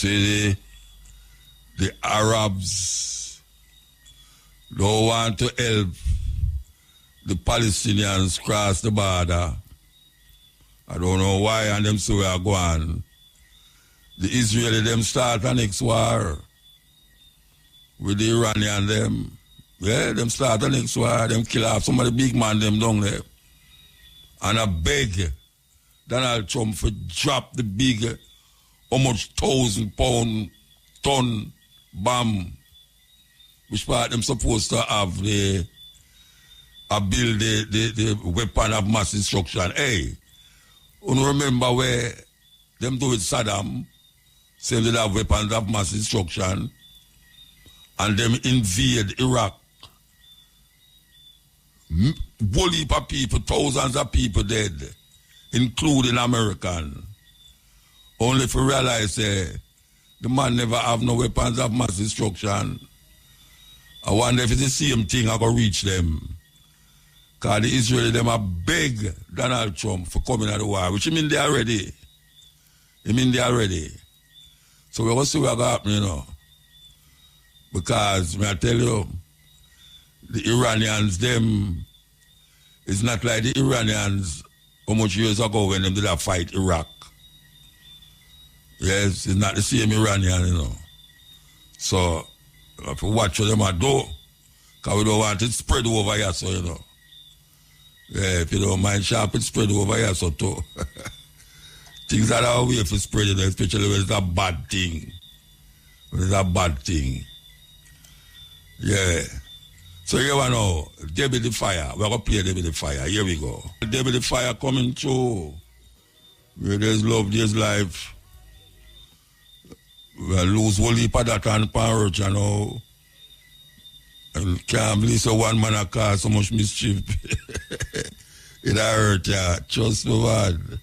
See, the Arabs don't want to help the Palestinians cross the border. I don't know why, and them so we are going. The Israeli them start a next war with the Iranian them. Yeah, them start a next war, them kill off some of the big man them down there. And I beg Donald Trump for drop the big, how much 1,000-pound ton bomb, which part them supposed to have build the weapon of mass destruction. Hey, you remember where them do with Saddam, saying they have weapons of mass destruction, and them invade Iraq. Whole heap of people, thousands of people dead, including American. Only if you realize the man never have no weapons of mass destruction. I wonder if it's the same thing I go reach them. Because the Israelis, them are beg Donald Trump for coming out of the war, which he mean they are ready. So we're going to see what happen, you know. Because, may I tell you, the Iranians, them, it's not like the Iranians how much years ago when them did a fight Iraq. Yes, it's not the same Iranian, you know. So, if you watch what them do, because we don't want it spread over here, so, you know. Yeah, if you don't mind sharp, it spread over here, so, too. Things that are way for spreading, especially when it's a bad thing. Yeah. So here we know, Debbie the Fire. We're going to play Debbie the Fire. Here we go. Debbie the Fire coming through. Where there's love, there's life. We'll lose whole heap of that on Pan you know. And can't believe so one man a cause so much mischief. It hurt, yeah. Trust me, man.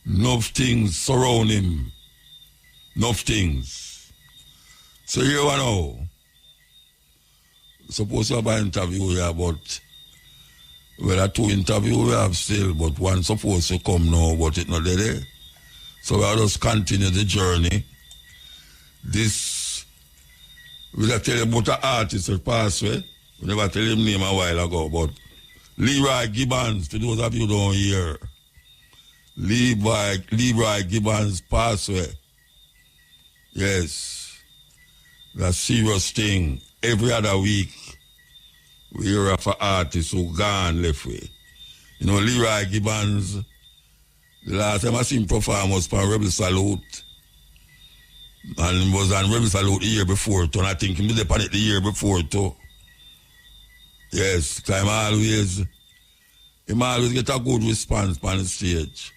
Enough things surround him. Enough things. So here we know. Supposed to have an interview here, but well, 2 interviews we have still, but one supposed to come now, but it's not there. So we'll just continue the journey. This, we'll tell you about an artist who passed away. We never tell him name a while ago, but Leroy Gibbons, for those of you who don't hear, Leroy Gibbons passed away. Yes, that's a serious thing. Every other week, we hear of an artist who gone left way. You know, Leroy Gibbons, the last time I seen him perform was for Rebel Salute. And was on Rebel Salute the year before too. And I think he did upon it the year before too. Yes, him always get a good response on the stage.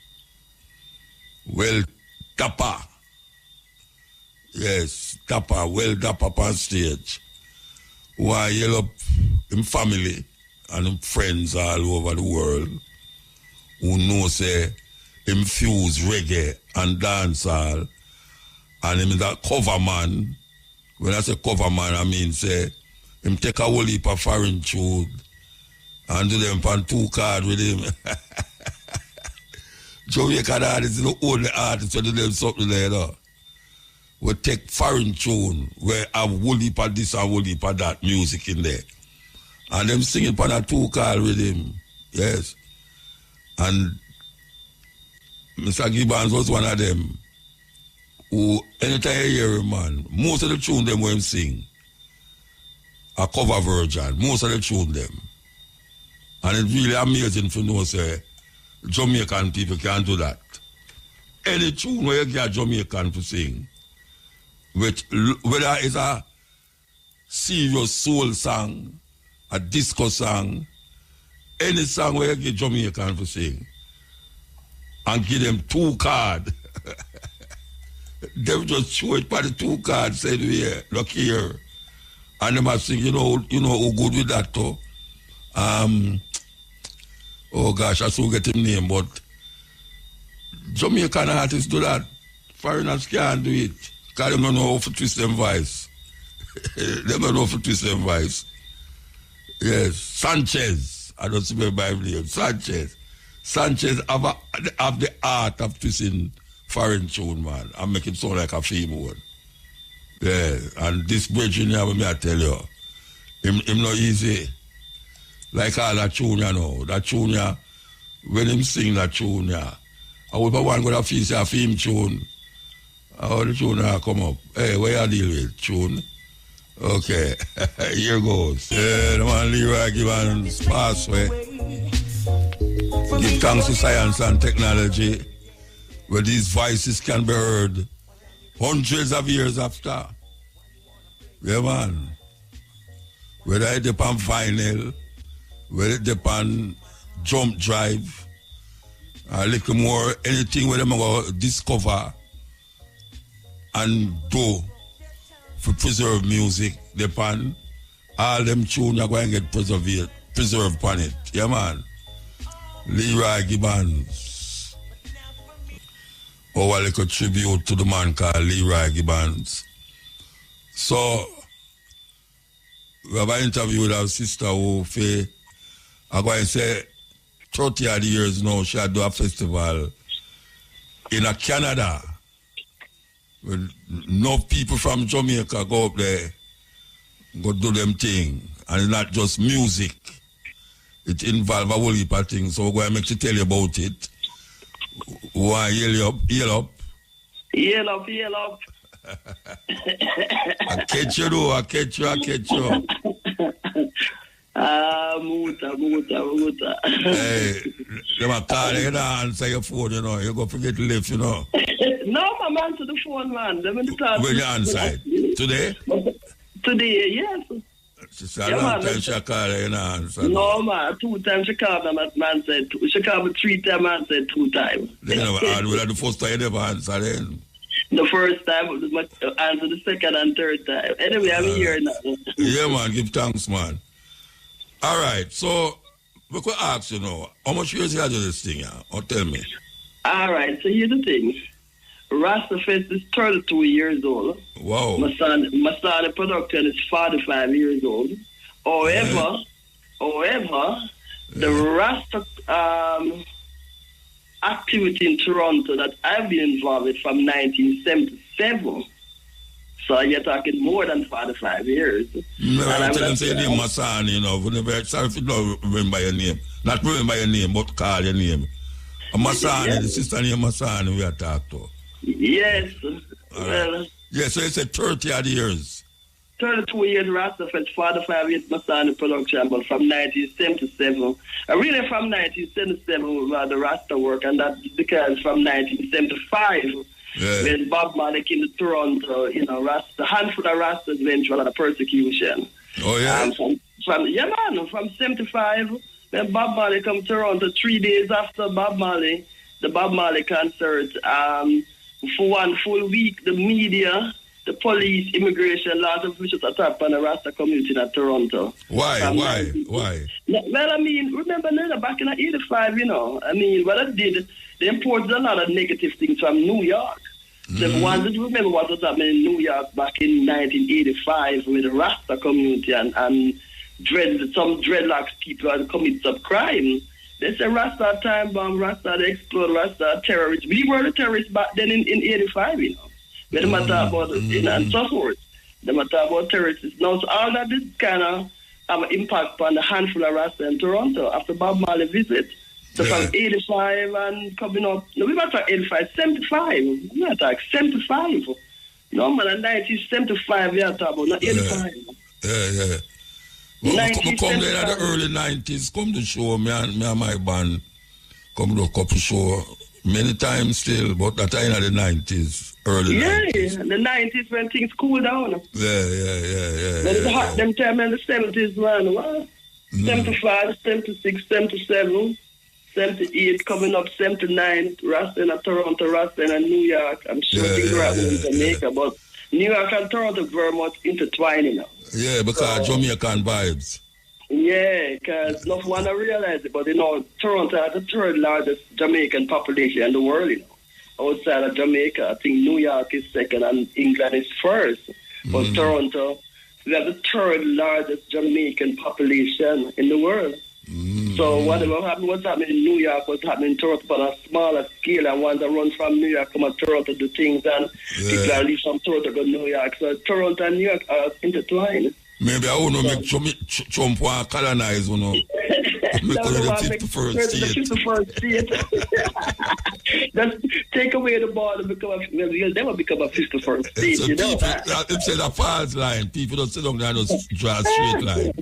Well, dapper. Yes, dapper, well dapper on stage. Who I yell up him family and him friends all over the world who know say him fuse reggae and dancehall and him is a cover man. When I say cover man, I mean say him take a whole heap of foreign tune and do them on 2 cards with him. Jamaican artists is the only artist who do them something like that. We take foreign tune where have whole heap of this and whole heap of that music in there. And them singing upon a 2 card with him. Yes. And Mr. Gibbons was one of them who, anytime you hear him, man, most of the tune them when him sing a cover version. Most of the tune them. And it's really amazing to know, say, Jamaican people can do that. Any tune where you get Jamaican to sing, which, whether it's a serious soul song, a disco song, any song where you get Jamaican to sing, and give them 2 cards. They just show it by the 2 cards, say, yeah, look here. And they must sing, you know who good with that too? Oh gosh, I still get him name, but Jamaican artists do that. Foreigners can't do it. Because they don't know how to twist them voice. They don't know how to twist them voice. Yes, Sanchez. I don't see my Bible name. Sanchez have the art of twisting foreign tune, man, and make it sound like a female one. Yeah, and this bridging here, me I tell you, him not easy. Like all that tune, you know, that tune, yeah, when him sing that tune, yeah, I would one go to feel a film tune. How the tune come up? Hey, where you deal with? Tune? Okay, here goes. Yeah, the man Leroy Gibbons pass away. Give thanks to science and technology, where these voices can be heard hundreds of years after. Yeah, man. Whether it depend on vinyl, whether it depend on jump drive, a little more, anything where them go discover and do for preserve music, depend, all them tunes are going to get preserved upon it. Yeah, man. Leroy Gibbons. Our little tribute to the man called Leroy Gibbons. So, we have an interview with our sister who I'm going to say 30 odd years now, she had do a festival in Canada. When enough people from Jamaica go up there, go do them thing. And it's not just music. It involves a whole heap of things. So we're going to make you tell you about it. We want to yell up. Yell up. I catch you though, I catch you. Muta. Hey, they might call you and answer your phone, you know. You go forget to lift, you know. No, I'm answer the phone, man. When you answer it? Today? Today, yes. She said a long time she called you and answer. No, man. 2 times she called me, man said 2. She called me 3 times, man said 2 times. Then the first time you never answer then? The first time, answer the second and third time. Anyway, I'm here now. Yeah, man. Give thanks, man. All right. So, we could ask you now, how much years you had to this thing, or tell me? All right. So, here's the thing. Rastafest is 32 years old. Wow. My son production is 45 years old. However, the Rasta activity in Toronto that I've been involved with from 1977. So you're talking more than 45 years. No, I'm telling you, say your name, my son, you know. Sorry if you don't remember your name. Not remember your name, but call your name. My son, the sister name, my son, we are talking to. Yes. Right. Yeah, so it's 30 odd years. 32 years Rastafest, 45 years Masani production, but from 1977. Really from 1977 we had the Rasta work, and that's because from 1975, when Bob Marley came to Toronto, you know, a handful of Rastas went through a lot of persecution. Oh, yeah? From 75, when Bob Marley come to Toronto, 3 days after the Bob Marley concert, for 1 full week, the media, the police, immigration, laws officials attacked on the Rasta community in Toronto. Why? Well, I mean, remember back in 85, you know, I mean, what I did, they imported a lot of negative things from New York. So if one did remember what was happening in New York back in 1985 with the Rasta community and some dreadlocks people had committed some crime. They say Rasta time bomb, Rasta they explode, Rasta terrorists. We were the terrorists back then in 85, you know. When they matter about and so forth. They matter about terrorists. Now, so all that did kind of have an impact on the handful of Rasta in Toronto after Bob Marley visit. So from 85 and coming up, no, we might talk 85, 75. We might talk 75. No, man, in 1975, we are talking about, not 85. Yeah. Well, come there in the early 90s, come to show me and my band, come to a couple show many times still, but that time in the 90s, early 90s. Yeah, the 90s when things cool down. Yeah. Then it's hot, them time in the 70s, man, what? 75, 76, 77, 78, coming up 79, Rasta in Toronto, Rasta in New York. I'm sure things are happening in Jamaica, but New York and Toronto very much intertwined, you know. Yeah, because Jamaican vibes. Yeah, because not one to realize it, but you know, Toronto has the 3rd largest Jamaican population in the world, you know. Outside of Jamaica, I think New York is 2nd and England is 1st. But Toronto, we have the 3rd largest Jamaican population in the world. So whatever happened, what's happening in New York, what's happening in Toronto on a smaller scale, and ones that run from New York come to Toronto do things, and people are leave from Toronto go to New York. So Toronto and New York are intertwined. Maybe I want to make Trump want to colonize, you know. Make the 51st state. Just take away the border, you'll never become a 51st state, so you know. People say a false line. People don't sit down there and just draw a straight line.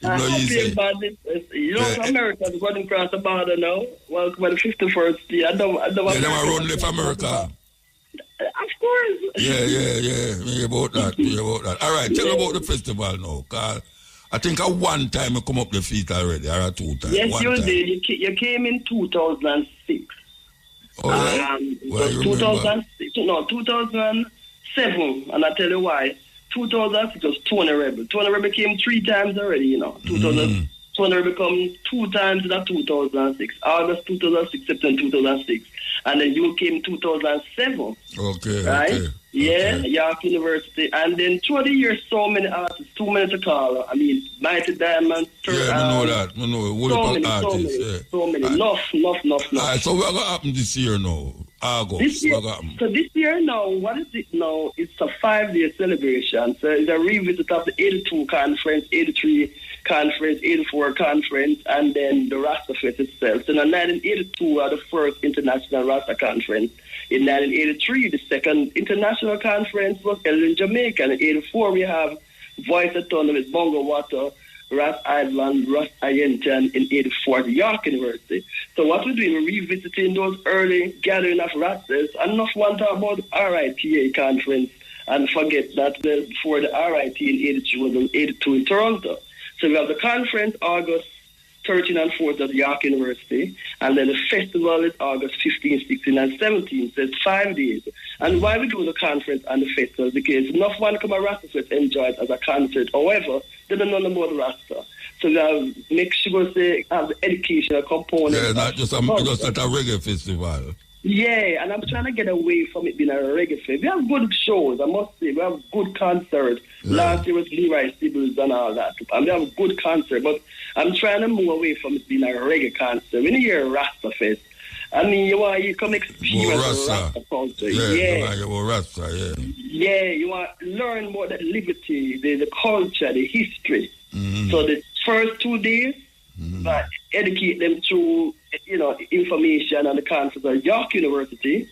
You know, America is running across the border now. Welcome to the 51st state. I don't they never run left America. Of course. Yeah. Me about that. All right, tell me about the festival now. Cause I think at one time I come up the feet already, or 2 times. Yes, you did. You came in 2006. Oh, yeah? Well, so 2006, no, 2007, and I tell you why. 2006 was Tony Rebel. Tony Rebel came 3 times already, you know. Tony Rebel come 2 times in 2006. August 2006, September 2006. And then you came 2007. Okay. Right? Okay. Yeah, York University. And then through the years, so many artists, too many to call. I mean, Mighty Diamond. Yeah, I know that. I know. So many. Enough. Alright, so what going to happen this year now? August. So this year now, what is it now? It's a 5-day celebration. So it's a revisit of the 82 conference, 83 conference, 84 conference, and then the Rasta Fest itself. So in 1982, the first international Rasta conference. In 1983, the second international conference was held in Jamaica. And in 84, we have Voice Autonomous, Bongo Water, Ras Island, Ras Ayentan in 84 at York University. So what we're doing, we're revisiting those early gathering of Rastas. Enough one talk about the RITA conference and forget that before the RIT in 82 was in 82 in Toronto. So we have the conference August 13 and 14 at York University, and then the festival is August 15, 16, and 17. So it's 5 days. And why we do the conference and the festival? Because enough one come a Rasta Fest enjoy it as a concert. However, they don't know about the Rasta. So we have make sure they have the educational component. Yeah, not just at a reggae festival. Yeah, and I'm trying to get away from it being a reggae fest. We have good shows, I must say. We have good concerts. Yeah. Last year was Leroy Sibbles and all that. And we have a good concert, but I'm trying to move away from it being a reggae concert. When you hear Rasta Fest, I mean, you come experience Rasta culture. Yeah. You want to learn more the liberty, the culture, the history. Mm-hmm. So the first 2 days, but educate them through, information and the conference at York University,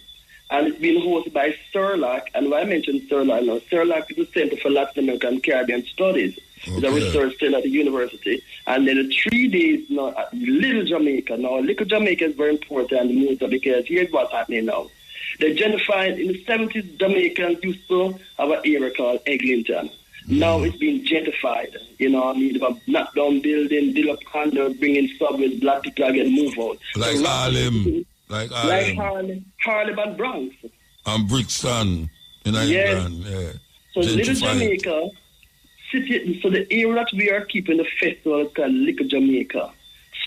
and it's been hosted by CERLAC. And when I mentioned CERLAC now, CERLAC is the Center for Latin American and Caribbean Studies. Okay. It's a research center at the university. And then the 3 days now at Little Jamaica. Now, Little Jamaica is very important in Muta, because here's what's happening now. They gentrified in the 70s. Jamaicans used to have an area called Eglinton. Now it's been gentrified. They have knocked down buildings, build up condos, bringing subways, black people are getting moved out. Like Harlem. Like Harlem and Bronx. And Brixton in Ireland. Yeah. So Little Jamaica, so the area that we are keeping the festival is called Little Jamaica.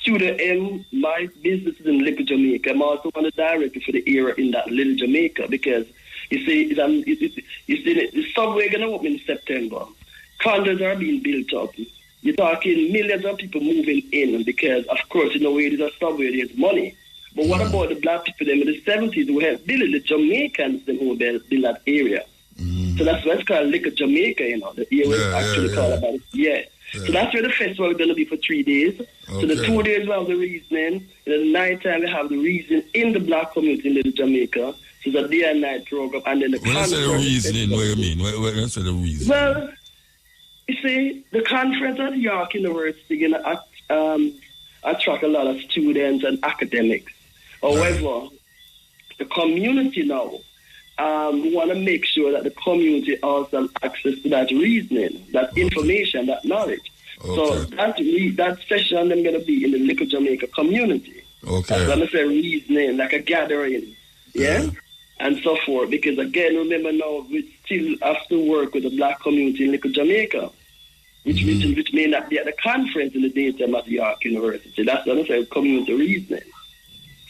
Studio M, my business is in Little Jamaica. I'm also on the director for the area in that Little Jamaica, because you see, the subway going to open in September. Condos are being built up. You're talking millions of people moving in, because, of course, where there's a subway, there's money. But what about the black people in the 70s who helped build the Jamaicans who built that area? So that's why it's called Little Jamaica, The area is actually called about it. Yeah. So that's where the festival is going to be for 3 days. Okay. So the 2 days we have the reasoning. And the night time we have the reason in the black community in Little Jamaica. So it's a day and night program. And then when I say the reasoning, what do you mean? When I say the reasoning? Well, you see, the conference at York University is going to attract a lot of students and academics. However, the community now, we want to make sure that the community also has access to that reasoning, that information, that knowledge. Okay. So that session I'm going to be in the Little Jamaica community. Okay. I'm going to say reasoning, like a gathering, and so forth. Because again, remember now, we still have to work with the black community in Little Jamaica, which may not be at the conference in the daytime at York University. That's what I'm saying, community reasoning.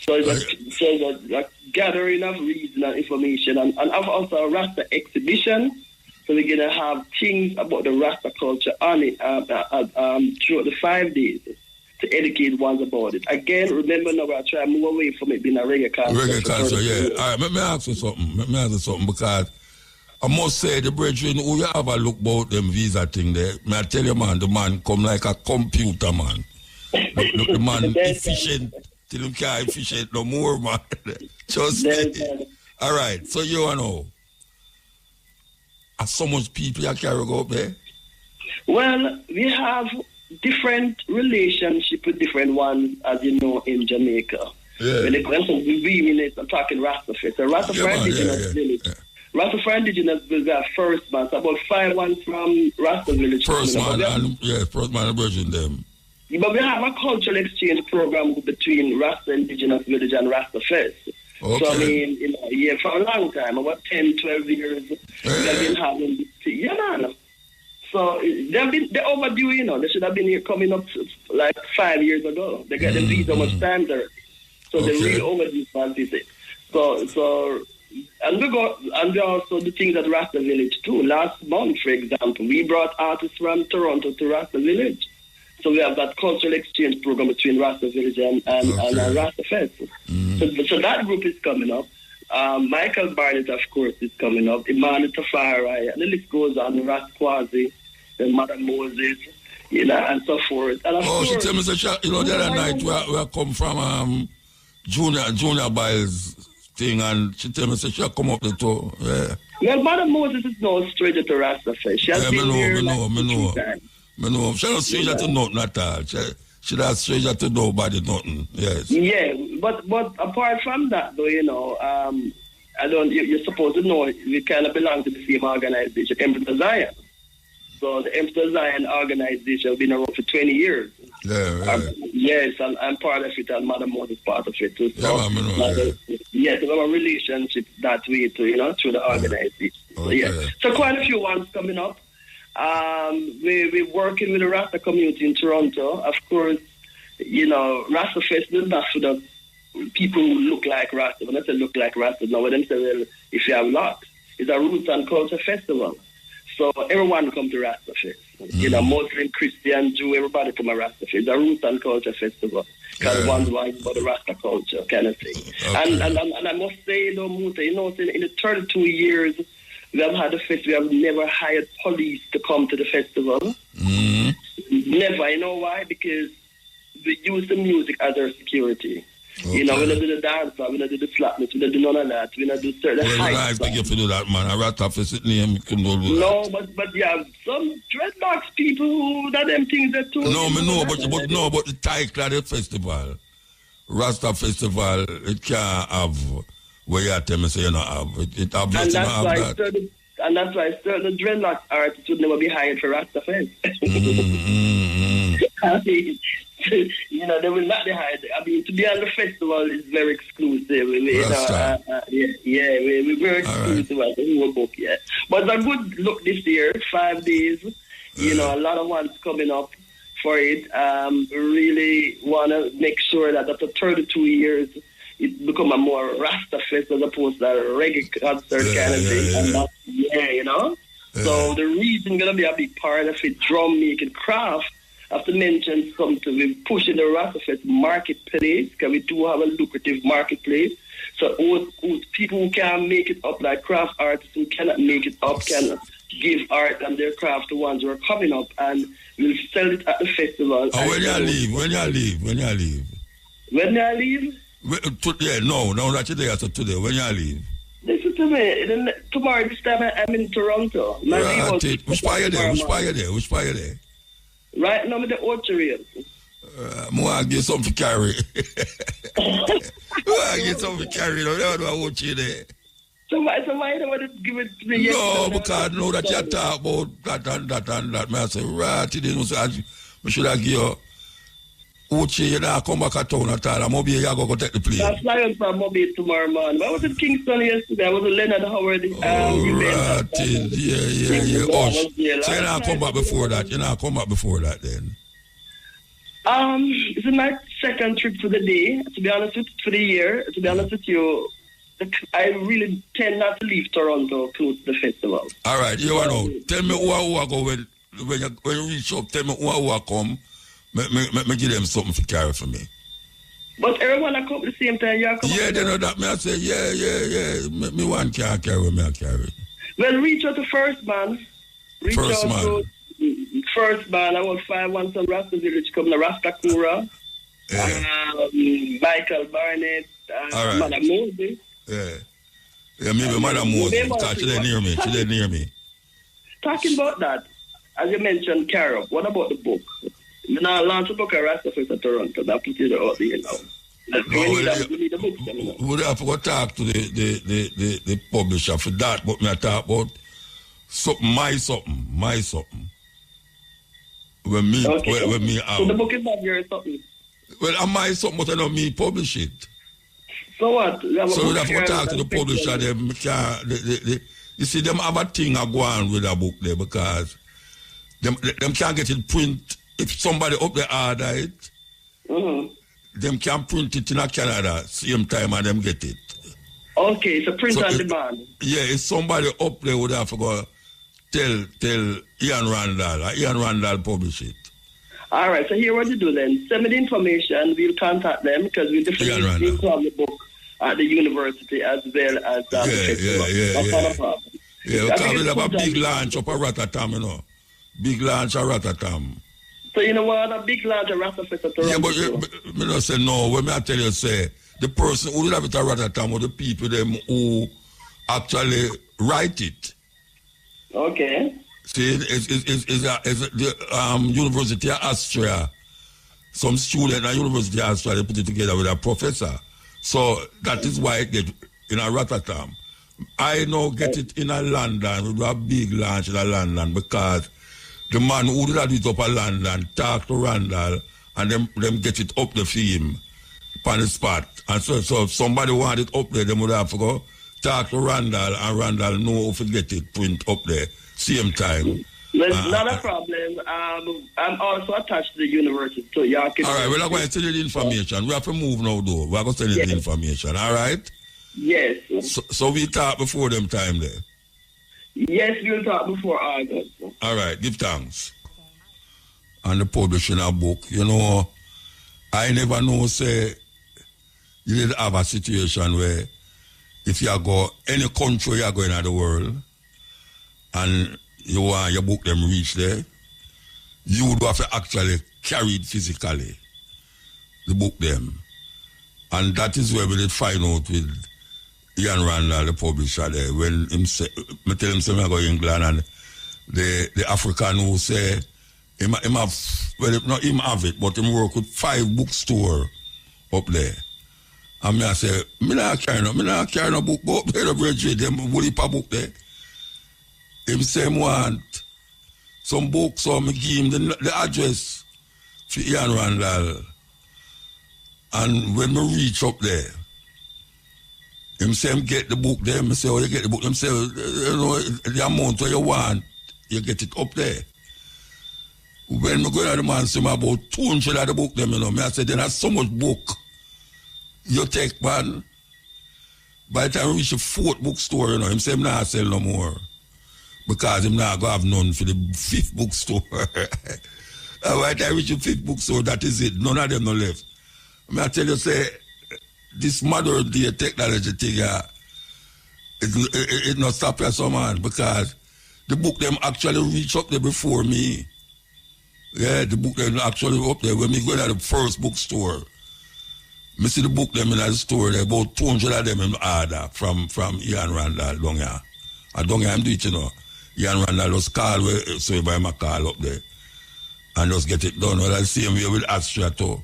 So it's a gathering of reason and information, and also a Rasta exhibition. So we're going to have things about the Rasta culture on it throughout the 5 days. Mm-hmm. to educate ones about it. Again, remember now I try to move away from it being a reggae concert. Reggae concert, yeah. All right, let me ask you something. Because I must say, the brethren, who you have a look about them visa thing there, may I tell you, man, the man come like a computer, man. Look the man efficient, till him can't efficient no more, man. Just all right, so you know, are so much people you carry go up there? Well, we have different relationship with different ones, as you know, in Jamaica. Yeah. When it comes to the I'm talking Rastafari. So Rastafari Indigenous Village. Yeah. Rastafari Indigenous Village are first man. So about 5 ones from Rasta Village. First man and Virgin them. But we have a cultural exchange program between Rasta Indigenous Village and Rasta Fest. Okay. So I mean, for a long time, about 10, 12 years, we have been having man. So they're overdue, They should have been here coming up like 5 years ago. They got the visa much time there. So they're really overdue for visit. So and we also the things at Rasta Village too. Last month, for example, we brought artists from Toronto to Rasta Village. So we have that cultural exchange program between Rasta Village and Rasta Fest. So that group is coming up. Michael Barnett, of course, is coming up. Emmanuel Tafari, and the list goes on. Ras Quasi, and Mother Moses, and so forth. And she tell me, the other night we come from Junior Biles thing, and she tell me, she come up the toe. Yeah. Well, Mother Moses is no stranger to Rasta Fest. She has been here I know. She's not stranger to nothing at all. She's not stranger to nobody, nothing. Yes. Yeah, but apart from that, though, you're supposed to know we kind of belong to the same organization, Emperor Zion. So the Emperor Zion organization has been around for 20 years. Yeah. Yes, and I'm part of it, and Mother Moses is part of it too. So, yes, we have a relationship that way too, through the organization. Okay. So quite a few ones coming up. We're working with the Rasta community in Toronto. Of course, Rasta Fest is not for the people who look like Rasta. When I say look like Rasta, now when them say, well, if you have luck, it's a roots and culture festival. So everyone come to Rasta Fest. Muslim, Christian, Jew, everybody come to Rasta Fest. It's a roots and culture festival. Because one's about the Rasta culture kind of thing. Okay. And I must say, though, Muta, in the 32 years we have had a fest, we have never hired police to come to the festival. Never. You know why? Because we use the music as our security. We don't do the dance, we don't do the slapness, we don't do none of that. We don't do certain heights. I think you do that, man. I rat off his name, you can do that. No, but you have some dreadlocks people who that them things that too. No, but the title of the festival, Rasta Festival, it can't have where you tell me say you don't have. It obviously don't have that. And that's why certain dreadlocks artists would never be hired for Rasta Fest. They will not be hired. I mean, to be on the festival is very exclusive. We're very exclusive as a whole book, yeah. But it's a good look this year, 5 days. A lot of ones coming up for it. We really want to make sure that after 32 years, it become a more Rasta Fest as opposed to a reggae concert kind of thing. So the reason going to be a big part of it, drum making craft. I have to mention something. We're pushing the Rasta Fest marketplace because we do have a lucrative marketplace. So people who can't make it up, like craft artists who cannot make it up, can give art and their craft to ones who are coming up, and we'll sell it at the festival. When you leave? When I leave? No, not today, so today. When you leave? Listen to me. Tomorrow, this time, I'm in Toronto. Which part you there? Right now, I'm in the Orchard. I get something to carry. I get something to carry. I don't want you there. So why don't want to give it to me? No, because I know that you talk about that and that. I say, right, I should have give you Uchi, come back at town at all. I'm going to go take the plane. I'm flying from Mobile tomorrow morning. I was in Kingston yesterday. I was in Leonard Howard. Yeah. So you're not come back before that. Then? It's my second trip for the day. To be honest with you, for the year. To be honest with you, I really tend not to leave Toronto close to the festival. All right, you know. Tell me who I go when you reach up. Tell me who I come. Me give them something to carry for me. But everyone I come at the same time, you come. Yeah, they know that. Me I say, yeah. Me one can't carry, me I carry. Well, reach out to First Man. Reach First out Man. to First Man. I want 5-1 some Rasta Village, come to Rastakura. Michael Barnett, All right. Madam Moses. Yeah, maybe Madam Moses, because she didn't near me. She didn't near me. Talking about that, as you mentioned, Carol, what about the book? You know, launch a book at Rasta Fest at Toronto. That put it out there now. We need the book. Would have to go talk to the publisher for that, but me I talk about something, my something. When me, Okay. when me So the book is not your something. Well, I my something, but I know me publish it. So what? So we have to go talk to the publisher. Them can't. You see, them have a thing I go on with a book there because them can't get it print. If somebody up there order it, them can print it in a Canada same time and them get it. Okay, so print on demand. Yeah, if somebody up there would have to go tell Ian Randall publish it. All right, so here what you do then. Send me the information. We'll contact them because we definitely call the book at the university as well as the festival. That's not a problem. Yeah, because we have a big launch up at Rotterdam, you know. Big launch at Rotterdam. So you know what, a big launch at Rotterdam. Yeah, but me not say no. When I tell you, say, the person who have it at Rotterdam or the people them who actually write it. Okay. See, it's the University of Austria. Some student at University of Austria, they put it together with a professor. So that is why it get in a Rotterdam. I now get it in a London. We do a big launch in a London because the man who did it up in London talk to Randall and them get it up the film on the spot. And so if somebody want it up there, they would have to go talk to Randall and Randall know if to get it print up there same time. Well, not a problem. I'm also attached to the university, so y'all can... All right, we're not going to send you the information. We have to move now, though. We're going to send you the information, all right? Yes. So we talk before them time there? Yes, we'll talk before August. All right, give thanks. And the publishing a book, you know, I never know, say, you did have a situation where if you go any country you are going in the world and you want your book them reach there, you would have to actually carry it physically, the book them. And that is where we did find out with Ian Randall, the publisher there, when him say, I tell him something about England and the African who say, him have, well, not him have it, but him work with 5 bookstore up there. And me I say, me not carry no book, but the bridge, them woolly pa book there. Him say him want some books, so me give him the address for Ian Randall. And when me reach up there, him say him get the book there. Me say, oh, you get the book. Him say, you know, the amount what you want, you get it up there. When me go to the man, say me about 200 of the book them, you know. Me I say, then there's so much book you take, man. By the time we reach the 4th bookstore, you know, him say him not sell no more. Because him not going to have none for the 5th bookstore. And by the time we reach the 5th bookstore, that is it. None of them no left. I tell you, say, this modern day technology thing, it not stop you so man, because the book them actually reach up there before me. Yeah, the book them actually up there. When me go to the first bookstore, me see the book them in the store, there about 200 of them in order from Ian Randall down here. I down here, I'm doing it, you know. Ian Randall just call, so you buy my call up there. And just get it done. Well, I see him here with Astra too.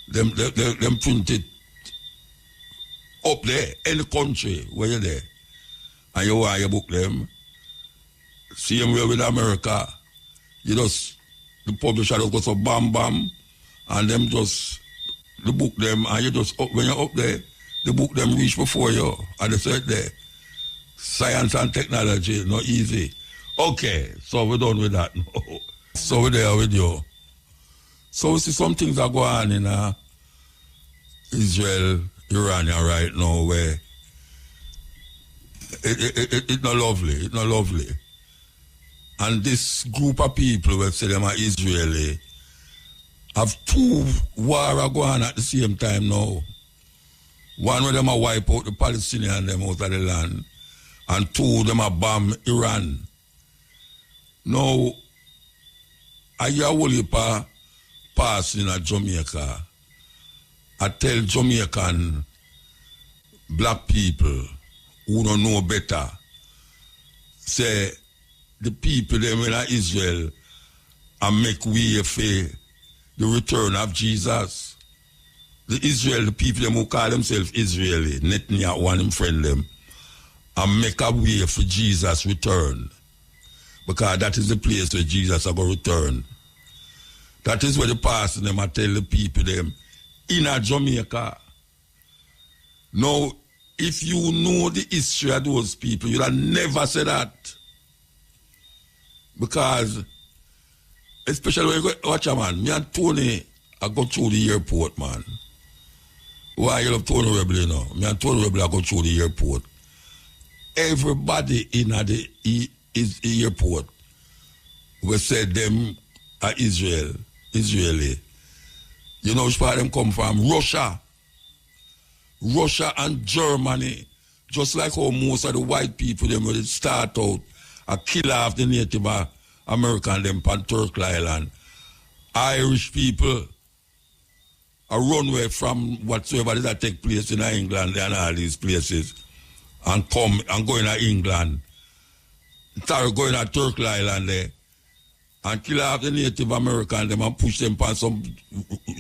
Them print it up there, any country where you're there. And you want your book them. See him here with America. You just, the publisher just goes so bam bam. And them just, the book them, and you just, when you're up there, the book them reach before you. And they said there, science and technology, not easy. Okay, so we're done with that now. So we're there with you. So we see some things are going on in Israel, Iran right now where it's not lovely, it's not lovely. And this group of people will say them are Israeli have two wars going on at the same time now. One of them a wipe out the Palestinians them out of the land, and two of them a bomb Iran. Now, I hear a pass in Jamaica. I tell Jamaican black people who don't know better, say the people them in Israel and make way for the return of Jesus. The Israel, the people them who call themselves Israeli, Netanyahu and him friend them, and make a way for Jesus' return. Because that is the place where Jesus is going to return. That is where the pastor them I tell the people them in a Jamaica. Now, if you know the history of those people, you'll have never say that. Because, especially when you go, watch a man, me and Tony, I go through the airport, man. Why you love Tony Rebel, you know? Me and Tony Rebel, I go through the airport. Everybody in the airport will say them are Israeli. You know which part them come from? Russia and Germany. Just like how most of the white people them will start out a kill off the Native American them on Turkey Island. Irish people a runway from whatsoever that take place in England and all these places and come and go in England. Start going to Turkey Island there and kill off the Native American them and push them on some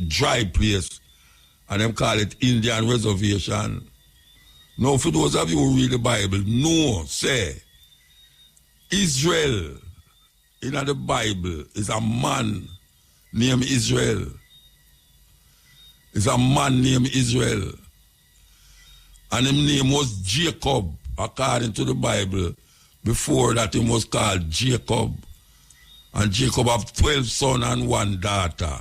dry place and them call it Indian Reservation. Now for those of you who read the Bible, no, say Israel in the Bible is a man named Israel. It's a man named Israel. And his name was Jacob, according to the Bible. Before that, he was called Jacob. And Jacob had 12 sons and 1 daughter.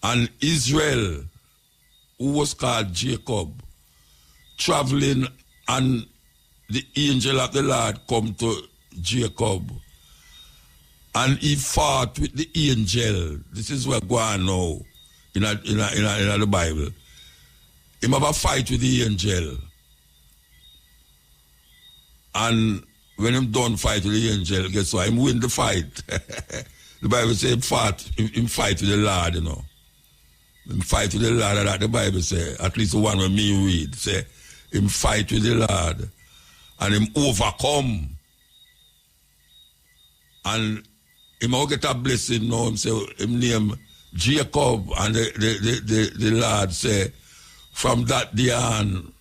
And Israel, who was called Jacob, traveling, and the angel of the Lord come to Jacob. And he fought with the angel. This is what going on now in the Bible. He have a fight with the angel. And when him done fight with the angel, guess what? Him win the fight. The Bible says him fight with the Lord, you know. Him fight with the Lord, that the Bible says, at least the one when me read, say, him fight with the Lord. And him overcome. And him all get a blessing now, him say, him name Jacob, and the Lord say, from that day on,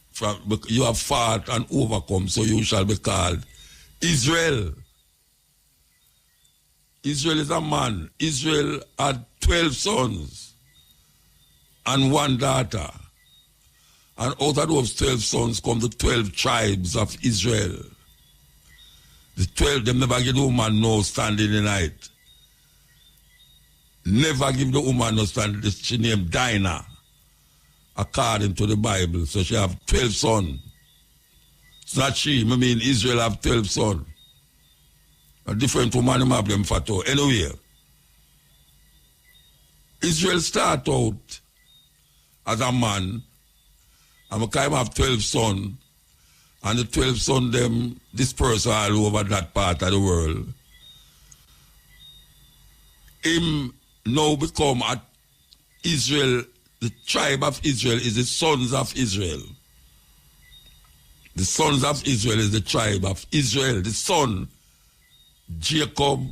you have fought and overcome, so you shall be called Israel. Israel is a man. Israel had 12 sons and 1 daughter. And out of those 12 sons come the 12 tribes of Israel. The 12, them never give the woman no stand in the night. Never give the woman no stand. She named Dinah, according to the Bible. So she have 12 sons. It's not she. I mean, Israel have 12 sons. A different woman have them for two. Anyway, Israel start out as a man, and we kind of have 12 sons, and the 12 sons them disperse all over that part of the world. Him now become a Israel. The tribe of Israel is the sons of Israel. The sons of Israel is the tribe of Israel. The son, Jacob,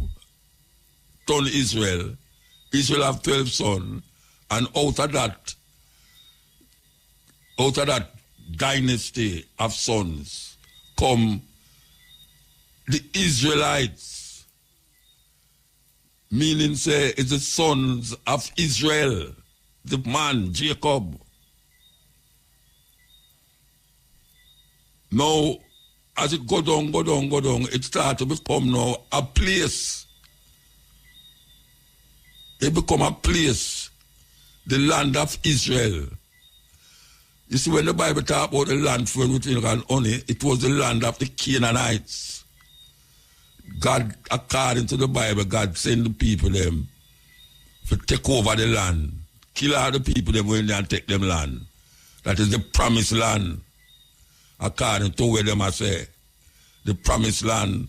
son Israel. Israel have 12 sons. And out of that dynasty of sons come the Israelites. Meaning say it's the sons of Israel. The man, Jacob. Now, as it go down, it starts to become now a place. It become a place. The land of Israel. You see, when the Bible talk about the land flowing with milk and honey, it was the land of the Canaanites. God, according to the Bible, God sent the people them to take over the land. Kill all the people them when they take them land. That is the promised land. According to where them I say. The promised land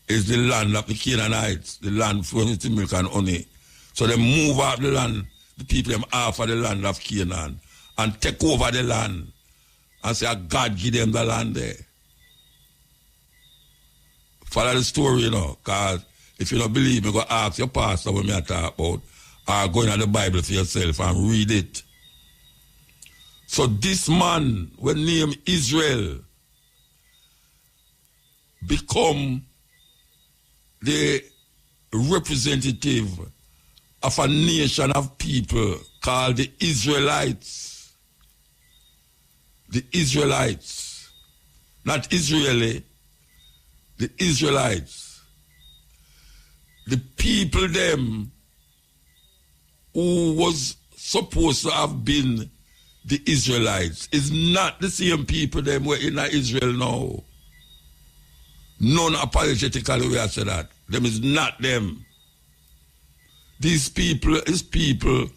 is the land of the Canaanites, the land flowing with milk and honey. So they move out the land, the people them offer the land of Canaan and take over the land and say, God give them the land there. Follow the story, because if you don't believe me, go ask your pastor what I talk about, or go into the Bible for yourself and read it. So this man, when named Israel, become the representative of a nation of people called the Israelites. The Israelites. Not Israeli, the Israelites. The people them who was supposed to have been the Israelites is not the same people them were in Israel now. Non-apologetically we have said that. Them is not them. These people is people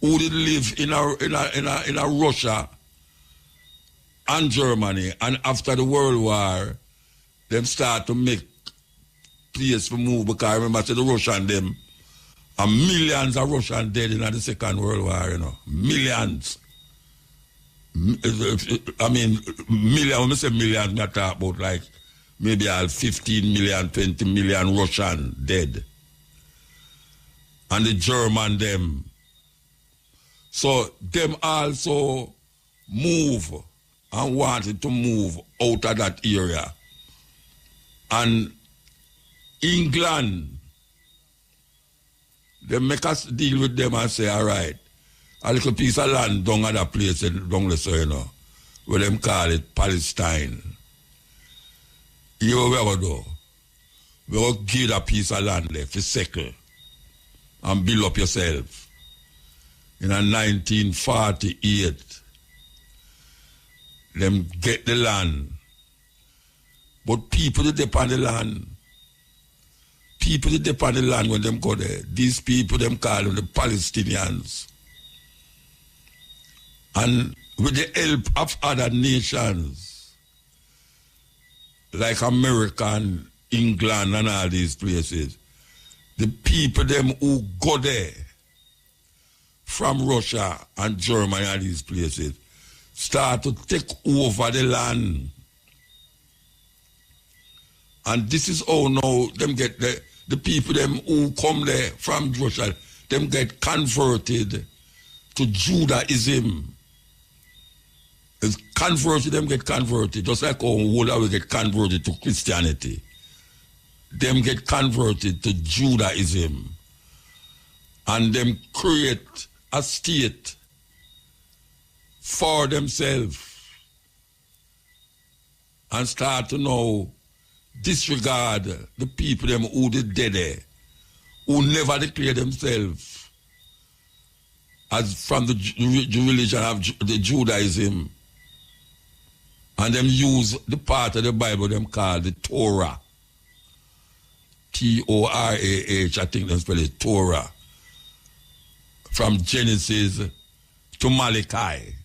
who did live in a Russia and Germany, and after the World War, them start to make place to move, because I remember the Russian them, and millions of Russians dead in the Second World War, Millions. I mean, millions, when I say millions, I talk about like maybe 15 million, 20 million Russian dead. And the German them. So them also move and wanted to move out of that area. And England, they make us deal with them and say, all right, a little piece of land down at that place, down the where them call it Palestine. You know what we will do? We will give a piece of land there for second and build up yourself. In 1948, them get the land. But people that depend on the land, people that depend on the land when them go there, these people, them call them the Palestinians. And with the help of other nations, like America and England and all these places, the people them who go there from Russia and Germany and these places start to take over the land. And this is how now them get the people them who come there from Russia, them get converted to Judaism. It's converted, them get converted, just like how we get converted to Christianity. Them get converted to Judaism. And them create a state for themselves. And start to now disregard the people them who did there, who never declare themselves as from the religion of the Judaism. And them use the part of the Bible them called the Torah. T-O-R-A-H, I think them spell it Torah. From Genesis to Malachi.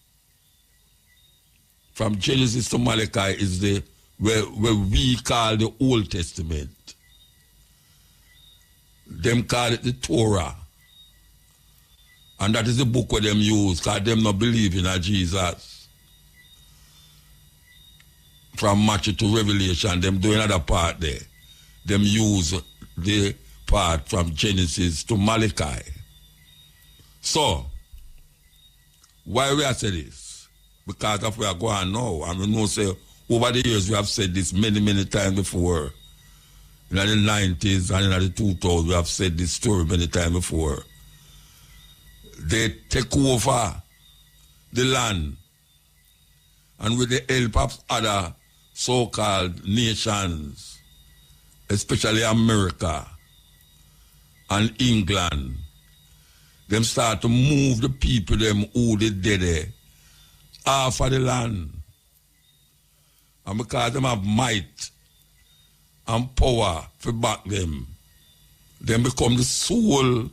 From Genesis to Malachi is the where we call the Old Testament. Them call it the Torah. And that is the book where them use, because them not believe in Jesus. From Matthew to Revelation, them do another part there. Them use the part from Genesis to Malachi. So, why we are saying this? Because if we are going now, and we know say over the years we have said this many, many times before. In the 90s and in the 2000s, we have said this story many times before. They take over the land, and with the help of other so-called nations, especially America and England, them start to move the people them who they did there off of the land. And because them have might and power to back them become the sole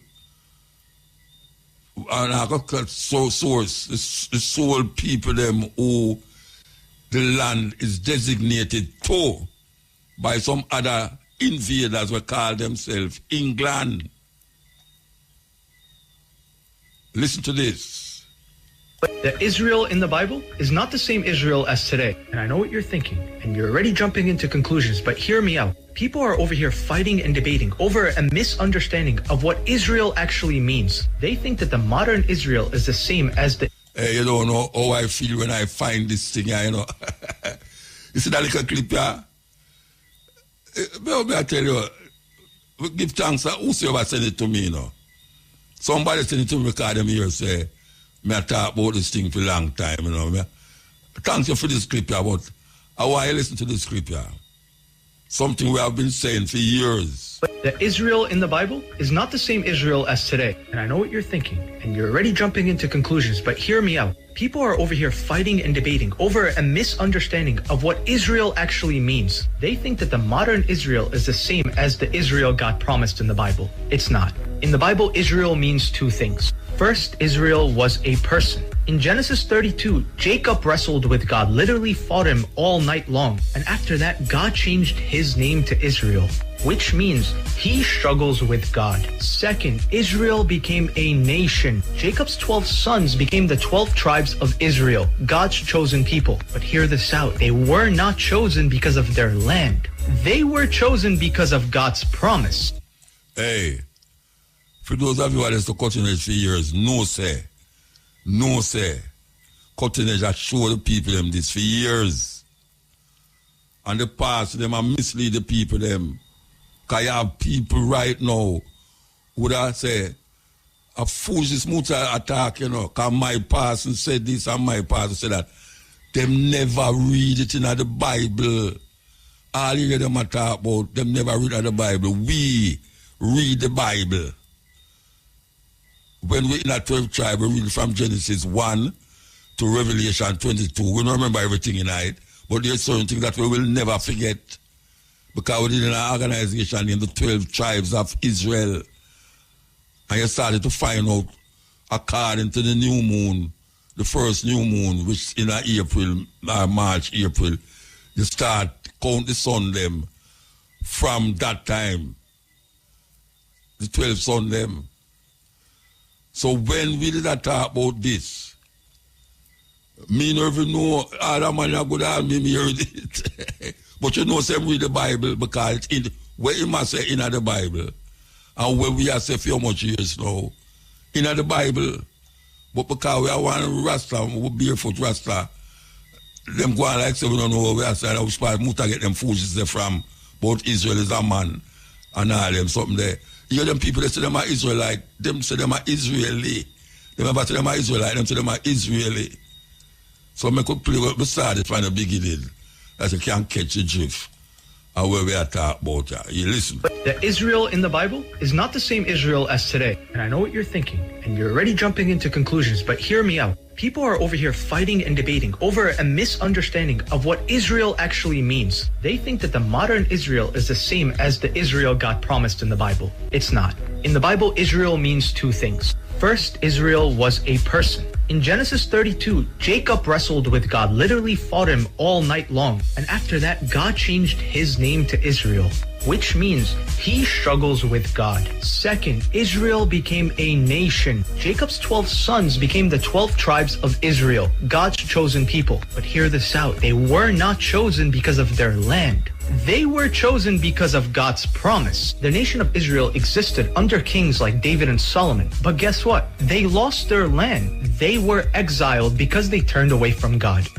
and I got source, the sole people them who the land is designated to by some other invaders who call themselves England. Listen to this. The Israel in the Bible is not the same Israel as today. And I know what you're thinking, and you're already jumping into conclusions, but hear me out. People are over here fighting and debating over a misunderstanding of what Israel actually means. They think that the modern Israel is the same as the... Hey, you don't know how I feel when I find this thing, you know. You see that little clip here? May I tell you, give thanks to whosoever sent it to me, you know. Somebody sent it to me because them here say, me I talk about this thing for a long time, you know. Thanks you for this clip here, but I want you to listen to this clip here. Something we have been saying for years. The Israel in the Bible is not the same Israel as today. And I know what you're thinking, and you're already jumping into conclusions, but hear me out. People are over here fighting and debating over a misunderstanding of what Israel actually means. They think that the modern Israel is the same as the Israel God promised in the Bible. It's not. In the Bible, Israel means two things. First, Israel was a person. In Genesis 32, Jacob wrestled with God, literally fought him all night long. And after that, God changed his name to Israel, which means he struggles with God. Second, Israel became a nation. Jacob's 12 sons became the 12 tribes of Israel, God's chosen people. But hear this out. They were not chosen because of their land. They were chosen because of God's promise. Hey, for those of you who are just cutting edge for years, no say. Cutting edge has showed the people them this for years. And the past them and mislead the people them. Because you have people right now who would say, a foolish muta attack, you know, because my pastor said this and my pastor said that. Them never read it in the Bible. All you hear them talk about, them never read in the Bible. We read the Bible. When we're in a 12 tribe, we read from Genesis 1 to Revelation 22. We don't remember everything in it, but there's certain things that we will never forget. Because we did an organization in the 12 tribes of Israel. And you started to find out, according to the new moon, the first new moon, which in April, March, April, you start count the sun them from that time. The 12 sun them. So when we did talk about this, me never know other man are good at me heard it. But you know, say read the Bible because it's in where you must say in the Bible. And where we are say for how much years now. In the Bible. But because we are one Rasta, we barefoot Rasta, them go on like say we don't know where we are saying which part muta get them foolishness from. Both Israel is a man and all them something there. You hear them people, they say them are Israelite. Them say them are Israeli. Them never say them are Israelite. Them say them are Israeli. So I could play what we started from the beginning. That you can't catch the drift. And where we are talking about. You listen. The Israel in the Bible is not the same Israel as today. And I know what you're thinking. And you're already jumping into conclusions. But hear me out. People are over here fighting and debating over a misunderstanding of what Israel actually means. They think that the modern Israel is the same as the Israel God promised in the Bible. It's not. In the Bible, Israel means two things. First, Israel was a person. In Genesis 32, Jacob wrestled with God, literally fought him all night long. And after that, God changed his name to Israel, which means he struggles with God. Second, Israel became a nation. Jacob's 12 sons became the 12 tribes of Israel, God's chosen people. But hear this out. They were not chosen because of their land. They were chosen because of God's promise. The nation of Israel existed under kings like David and Solomon. But guess what? They lost their land. They were exiled because they turned away from God.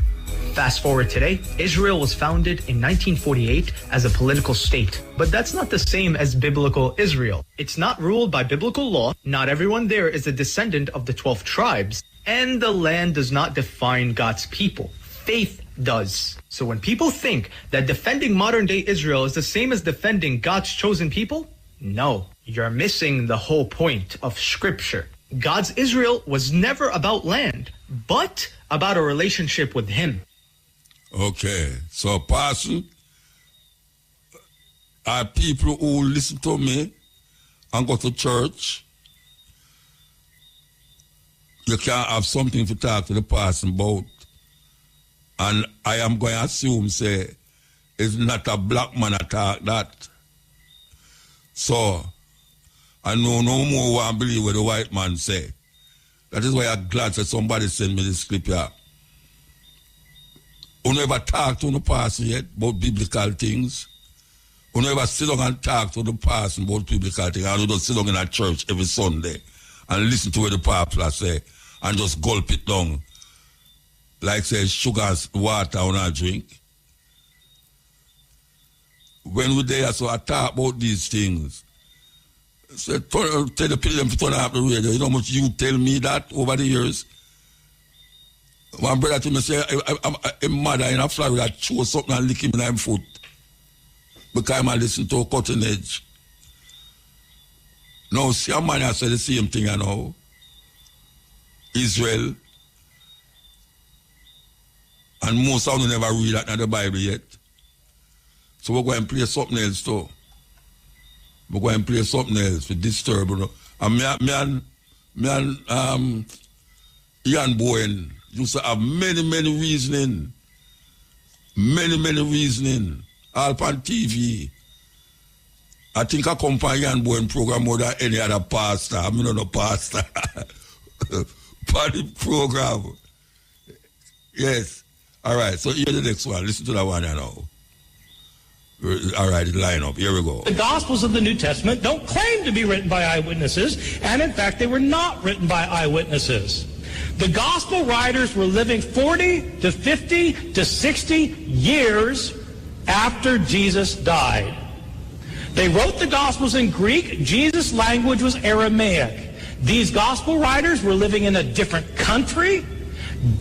Fast forward today, Israel was founded in 1948 as a political state. But that's not the same as biblical Israel. It's not ruled by biblical law. Not everyone there is a descendant of the 12 tribes. And the land does not define God's people. Faith does. So when people think that defending modern day Israel is the same as defending God's chosen people, no, you're missing the whole point of Scripture. God's Israel was never about land, but about a relationship with Him. Okay, so Pastor, are people who listen to me and go to church you can't have something to talk to the person about. And I am going to assume, say, it's not a black man attack that. So, I know no more want to believe what the white man say. That is why I'm glad that somebody sent me this clip here. You never talk to the person yet about biblical things. You never sit down and talk to the person about biblical things. And you just sit down in a church every Sunday and listen to what the pastor say and just gulp it down. Like say sugar and water on a drink. When we're there, so I talk about these things. So tell the people to turn off the radio. You know how much you tell me that over the years? One brother to me say, a mother in a Florida chew something and lick him in his foot. Because I listen to a cutting edge. Now, see a man has said the same thing, you know. Israel. And most of them never read that in the Bible yet. So we're going to play something else too. We're going to play something else to disturb. You know. And me and Ian Bowen used to have many reasoning. Many reasoning. All on TV. I think I come from Ian Bowen program more than any other pastor. I'm not a pastor. Party program. Yes. All right, so here's the next one. Listen to that one now. All right, line up. Here we go. The Gospels of the New Testament don't claim to be written by eyewitnesses, and in fact, they were not written by eyewitnesses. The Gospel writers were living 40 to 50 to 60 years after Jesus died. They wrote the Gospels in Greek. Jesus' language was Aramaic. These Gospel writers were living in a different country.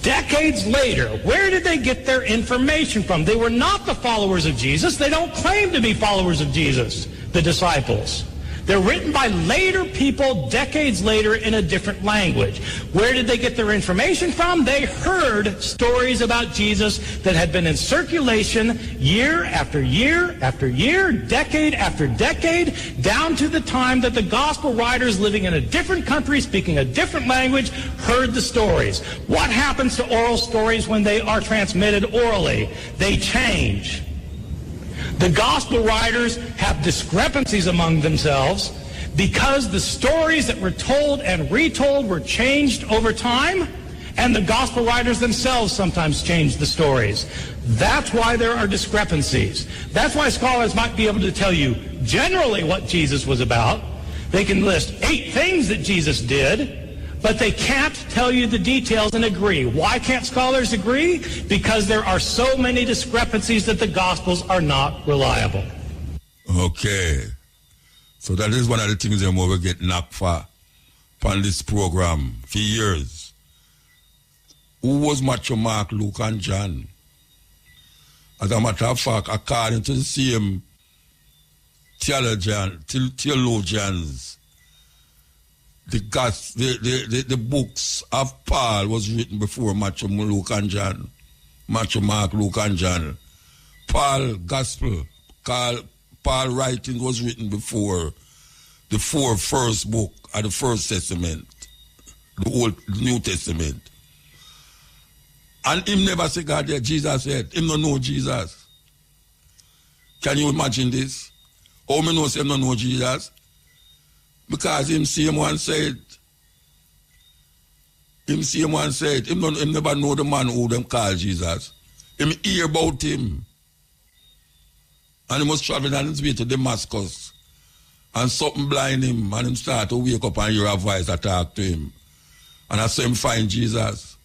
Decades later, where did they get their information from? They were not the followers of Jesus. They don't claim to be followers of Jesus, the disciples. They're written by later people, decades later, in a different language. Where did they get their information from? They heard stories about Jesus that had been in circulation year after year after year, decade after decade, down to the time that the gospel writers living in a different country, speaking a different language, heard the stories. What happens to oral stories when they are transmitted orally? They change. The gospel writers have discrepancies among themselves because the stories that were told and retold were changed over time, and the gospel writers themselves sometimes changed the stories. That's why there are discrepancies. That's why scholars might be able to tell you generally what Jesus was about. They can list 8 things that Jesus did, but they can't tell you the details and agree. Why can't scholars agree? Because there are so many discrepancies that the Gospels are not reliable. Okay. So that is one of the things that we get knocked for on this program for years. Who was Matthew, Mark, Luke, and John? As a matter of fact, according to the same theologians, the books of Paul was written before Matthew, Luke, and John. Matthew, Mark, Luke, and John. Paul writing was written before the 4 first book of the First Testament, the New Testament. And him never said God there. Jesus said, him don't know Jesus. Can you imagine this? How many know him don't know Jesus? Because him same one said, him never know the man who them call Jesus. Him hear about him. And he was traveling on his way to Damascus. And something blind him. And him start to wake up and hear a voice that talk to him. And I saw him find Jesus.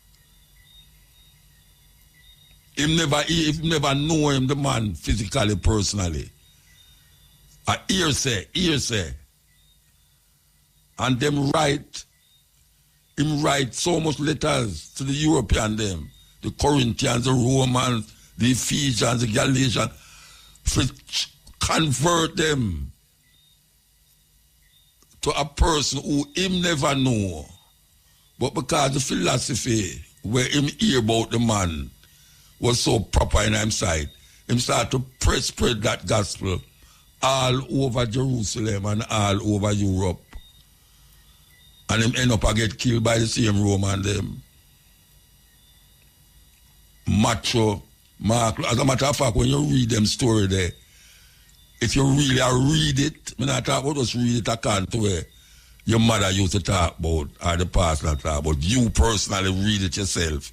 Him never know him, the man, physically, personally. A hearsay. And him write so much letters to the European them, the Corinthians, the Romans, the Ephesians, the Galatians, to convert them to a person who him never know. But because the philosophy where him hear about the man was so proper in his side, him start to spread that gospel all over Jerusalem and all over Europe. And him end up and get killed by the same Roman them. Macho, Mark. As a matter of fact, when you read them story there, if you really read it, I not talk about just read it, I can't to where your mother used to talk about, or the pastor talk about. You personally read it yourself.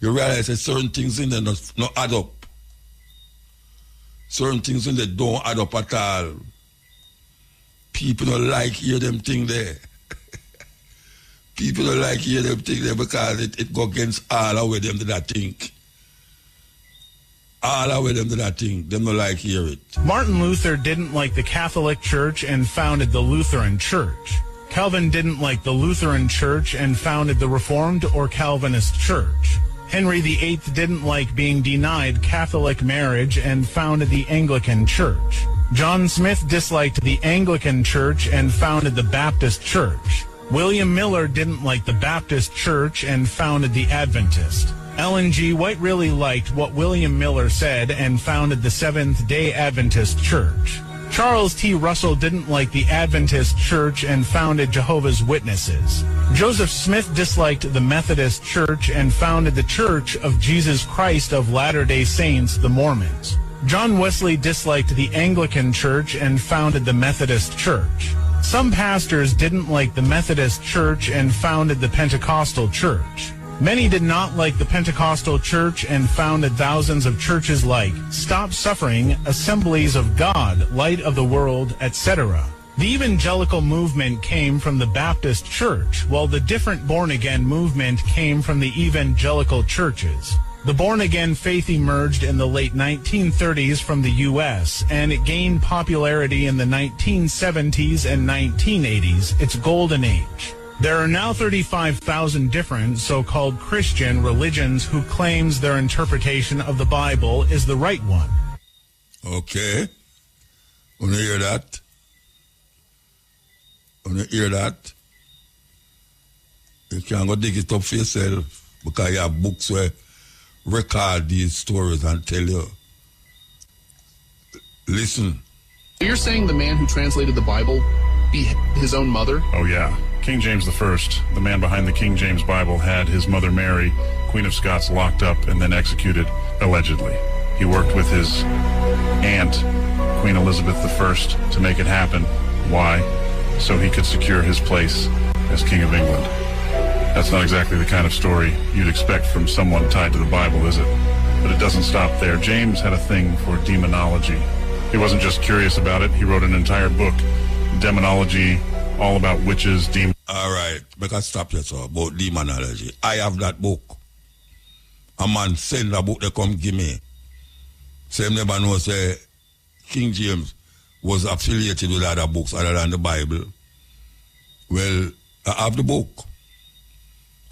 You realize that certain things in there not add up. Certain things in there don't add up at all. People don't like hear them thing there. People don't like hear them thing there because it go against all the way them that think. All the way them that think. Them don't like hear it. Martin Luther didn't like the Catholic Church and founded the Lutheran Church. Calvin didn't like the Lutheran Church and founded the Reformed or Calvinist Church. Henry VIII didn't like being denied Catholic marriage and founded the Anglican Church. John Smith disliked the Anglican Church and founded the Baptist Church. William Miller didn't like the Baptist Church and founded the Adventist. Ellen G. White really liked what William Miller said and founded the Seventh-day Adventist Church. Charles T. Russell didn't like the Adventist Church and founded Jehovah's Witnesses. Joseph Smith disliked the Methodist Church and founded the Church of Jesus Christ of Latter-day Saints, the Mormons. John Wesley disliked the Anglican Church and founded the Methodist Church. Some pastors didn't like the Methodist Church and founded the Pentecostal Church. Many did not like the Pentecostal Church and founded thousands of churches like Stop Suffering, Assemblies of God, Light of the World, etc. The evangelical movement came from the Baptist Church, while the different born-again movement came from the evangelical churches. The born-again faith emerged in the late 1930s from the U.S., and it gained popularity in the 1970s and 1980s, its golden age. There are now 35,000 different so-called Christian religions who claims their interpretation of the Bible is the right one. Okay. When you hear that? When you hear that? You can go dig it up for yourself because you have books where record these stories and tell you. Listen. You're saying the man who translated the Bible be his own mother? Oh, yeah. King James I, the man behind the King James Bible, had his mother Mary, Queen of Scots, locked up and then executed, allegedly. He worked with his aunt, Queen Elizabeth I, to make it happen. Why? So he could secure his place as King of England. That's not exactly the kind of story you'd expect from someone tied to the Bible, is it? But it doesn't stop there. James had a thing for demonology. He wasn't just curious about it. He wrote an entire book, Demonology, all about witches, demons. All right, make us stop here, sir, about demonology. I have that book. A man send a book they come give me. Say never know, say, King James was affiliated with other books other than the Bible. Well, I have the book.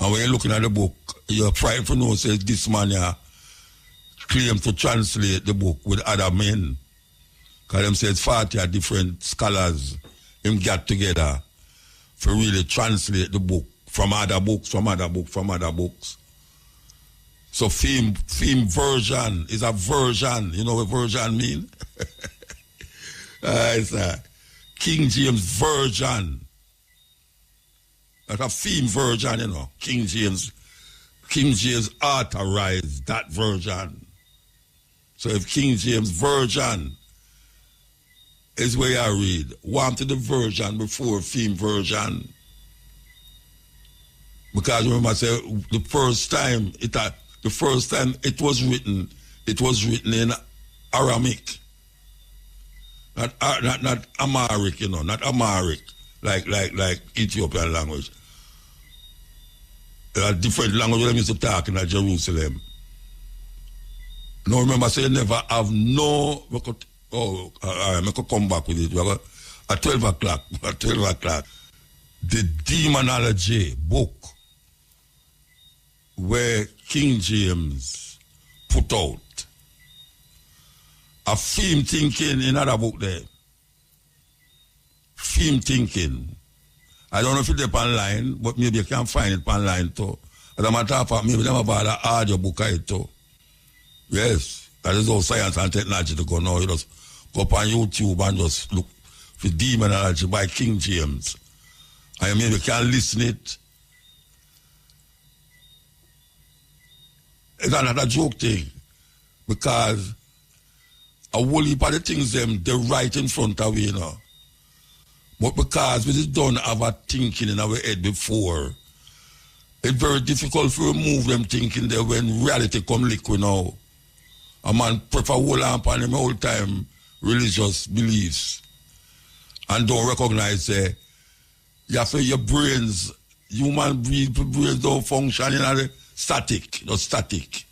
And when you're looking at the book, you're frightened to know, say, this man here claims to translate the book with other men. Because them says 40 different scholars him get together for really translate the book from other books. So film version is a version. You know what version mean? It's a King James version. Like a film version, you know. King James authorized that version. So if King James version is where I read, wanted the version before film version. Because remember I said the first time it was written in Aramaic. Not Amharic, you know, not Amharic, like Ethiopian language. A different language they used to talk in Jerusalem. Now remember I said never have no all right, I could come back with it. At 12 o'clock. The Demonology book where King James put out. A film thinking in another book there. Film thinking. I don't know if it's online, but maybe you can find it online too. As a matter of fact, maybe they have an audio book too. Yes, that is how science and technology to go now. You just go up on YouTube and just look for Demonology by King James. I mean, you can listen it. It's not a joke thing. Because a whole heap of the things them, they're right in front of you, you know. But because we just don't have a thinking in our head before, it's very difficult to remove them thinking there when reality come liquid now. A man prefer hold on upon him whole time religious beliefs and don't recognize you have to your brains, human brains don't function in a static, not static.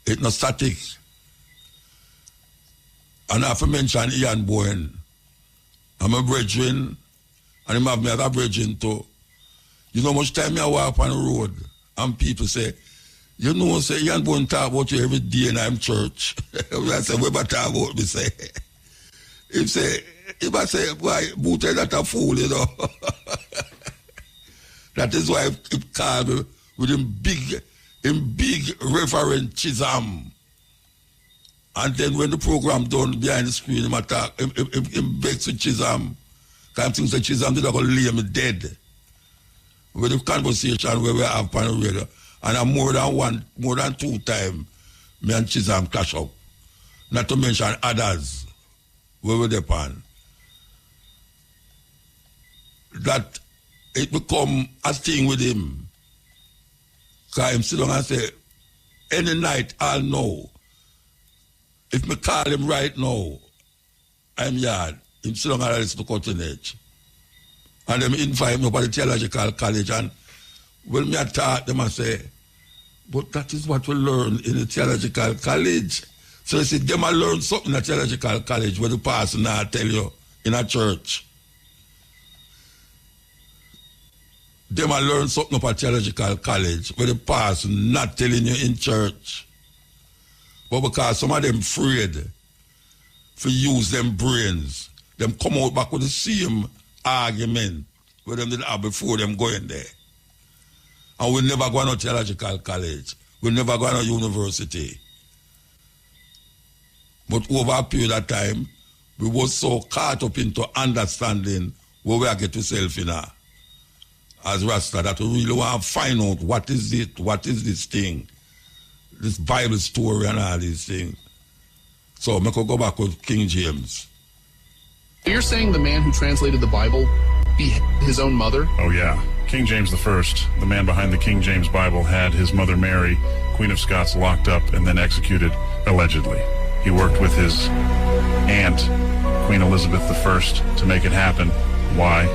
It's not static. And I have to mention Ian Bowen. I'm a brethren, and him have me as a brethren too. You know how much time I walk on the road, and people say, you know, say, Ian Bowen talk about you every day in I'm church. I say, what about talk about me, say? If I say, boy, Muta is not a fool, you know. That is why he called me with him big Reverend Chisholm. And then when the program done behind the screen, him attack, him begs with Chisholm. Because I'm thinking Chisholm did not go lay me dead. With the conversation where we have on the radio. And I'm more than 2 times, me and Chisholm clash up. Not to mention others where we depend. That it become a thing with him. Because him sit down and say, any night I'll know. If me call him right now, I'm yard. Him sit down and listen to cutting edge. And them invite me up at the theological college and when me I talk them and say, but that is what we learn in the theological college. So they say, them I learn something in the theological college where the pastor now tell you in a church. Them I learn something up at theological college where the pastor not telling you in church. But because some of them afraid to use them brains, them come out back with the same argument where them did have before them going there. And we never go to theological college. We never go to university. But over a period of time, we was so caught up into understanding where we are get ourselves in as Rasta that we really want to find out what is it, what is this thing, this Bible story and all these things. So I could go back with King James. You're saying the man who translated the Bible beat his own mother? Oh, yeah. King James I, the man behind the King James Bible, had his mother Mary, Queen of Scots, locked up and then executed, allegedly. He worked with his aunt, Queen Elizabeth I, to make it happen. Why?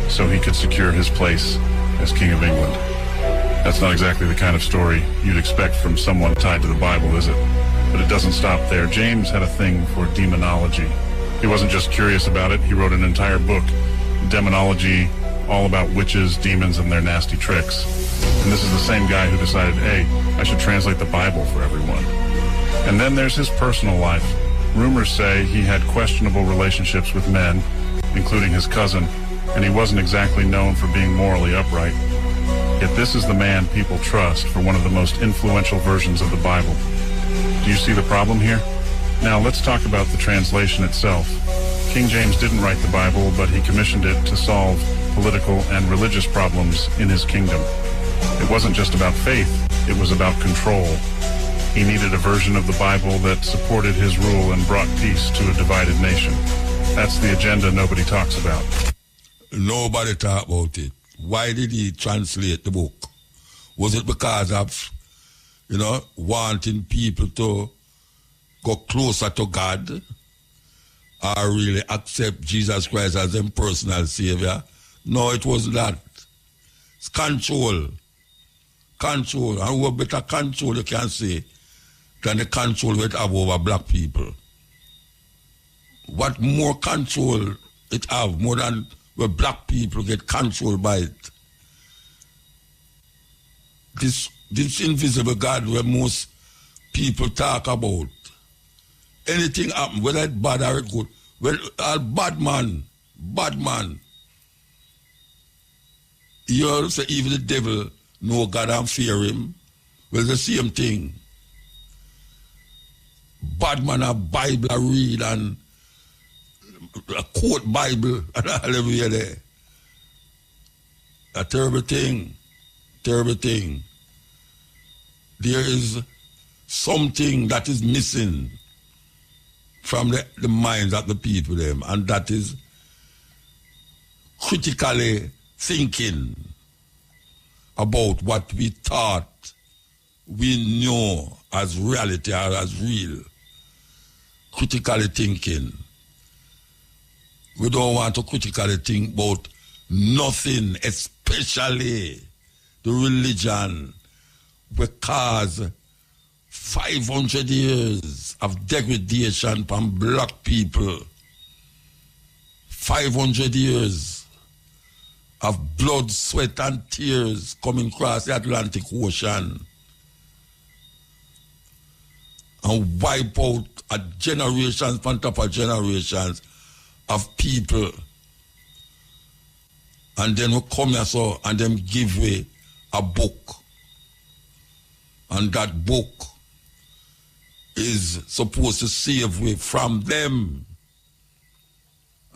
So he could secure his place as King of England. That's not exactly the kind of story you'd expect from someone tied to the Bible, is it? But it doesn't stop there. James had a thing for demonology. He wasn't just curious about it. He wrote an entire book, Demonology, all about witches, demons, and their nasty tricks. And this is the same guy who decided, hey, I should translate the Bible for everyone. And then there's his personal life. Rumors say he had questionable relationships with men, including his cousin, and he wasn't exactly known for being morally upright. Yet this is the man people trust for one of the most influential versions of the Bible. Do you see the problem here? Now let's talk about the translation itself. King James didn't write the Bible, but he commissioned it to solve political and religious problems in his kingdom. It wasn't just about faith, it was about control. He needed a version of the Bible that supported his rule and brought peace to a divided nation. That's the agenda nobody talks about. Nobody talk about it. Why did he translate the book? Was it because of, wanting people to go closer to God or really accept Jesus Christ as their personal savior? No, it wasn't that. It's control. Control. And what better control you can say than the control it have over black people? What more control it have more than where black people get controlled by it? This invisible God where most people talk about. Anything happen, whether it's bad or it's good. Well, a bad man. You also say even the devil know God and fear him. Well, it's the same thing. Bad man a Bible I read and a quote Bible and all everywhere there. A terrible thing. Terrible thing. There is something that is missing from the minds of the people, them, and that is critically thinking about what we thought we know as reality or as real. Critically thinking. We don't want to critically think about nothing, especially the religion, because 500 years of degradation from black people, 500 years of blood, sweat, and tears coming across the Atlantic Ocean and wipe out a generations on top of generations of people. And then we come here so and then give away a book. And that book is supposed to save we from them.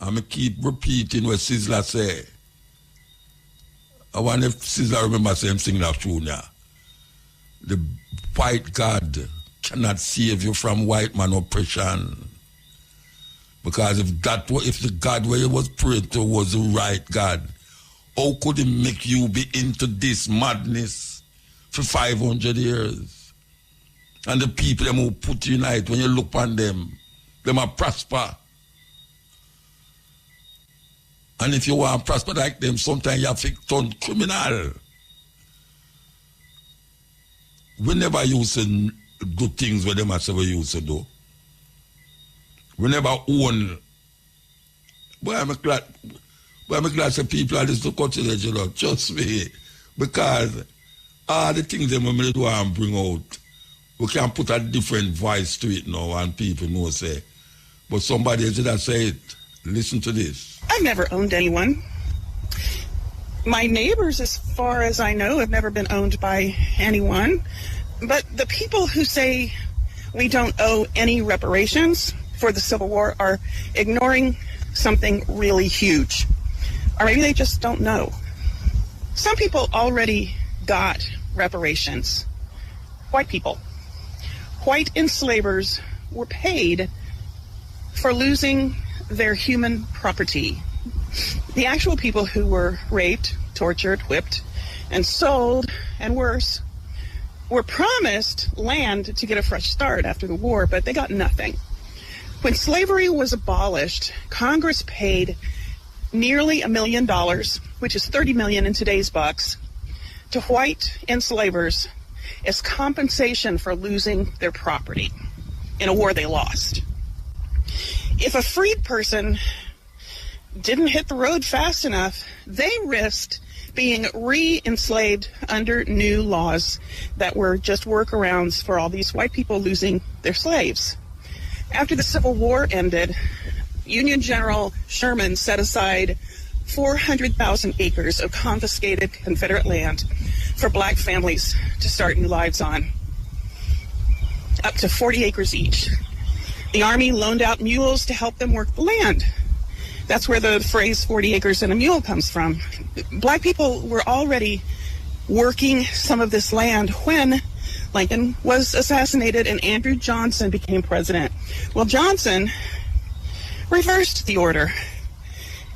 And I keep repeating what Sizzler say. I wonder if Sizzler remember him singing that tune now. The white God cannot save you from white man oppression. Because if the God where you was praying to was the right God, how could he make you be into this madness for 500 years? And the people them who put you in it, when you look on them are prosper. And if you want to prosper like them, sometimes you have to turn criminal. We never use good things where them as ever used to do. We never own. Boy, I'm glad that people are just to consider, you know, trust me. Because all the things that we do and bring out, we can put a different voice to it now and people know say. But somebody else that say it. Listen to this. I've never owned anyone. My neighbors, as far as I know, have never been owned by anyone. But the people who say we don't owe any reparations for the Civil War are ignoring something really huge. Or maybe they just don't know. Some people already got reparations. White people. White enslavers were paid for losing their human property. The actual people who were raped, tortured, whipped, and sold, and worse, were promised land to get a fresh start after the war, but they got nothing. When slavery was abolished, Congress paid nearly $1 million, which is 30 million in today's bucks, to white enslavers as compensation for losing their property in a war they lost. If a freed person didn't hit the road fast enough, they risked being re-enslaved under new laws that were just workarounds for all these white people losing their slaves. After the Civil War ended, Union General Sherman set aside 400,000 acres of confiscated Confederate land for black families to start new lives on, up to 40 acres each. The Army loaned out mules to help them work the land. That's where the phrase 40 acres and a mule comes from. Black people were already working some of this land when Lincoln was assassinated and Andrew Johnson became president. Well, Johnson reversed the order.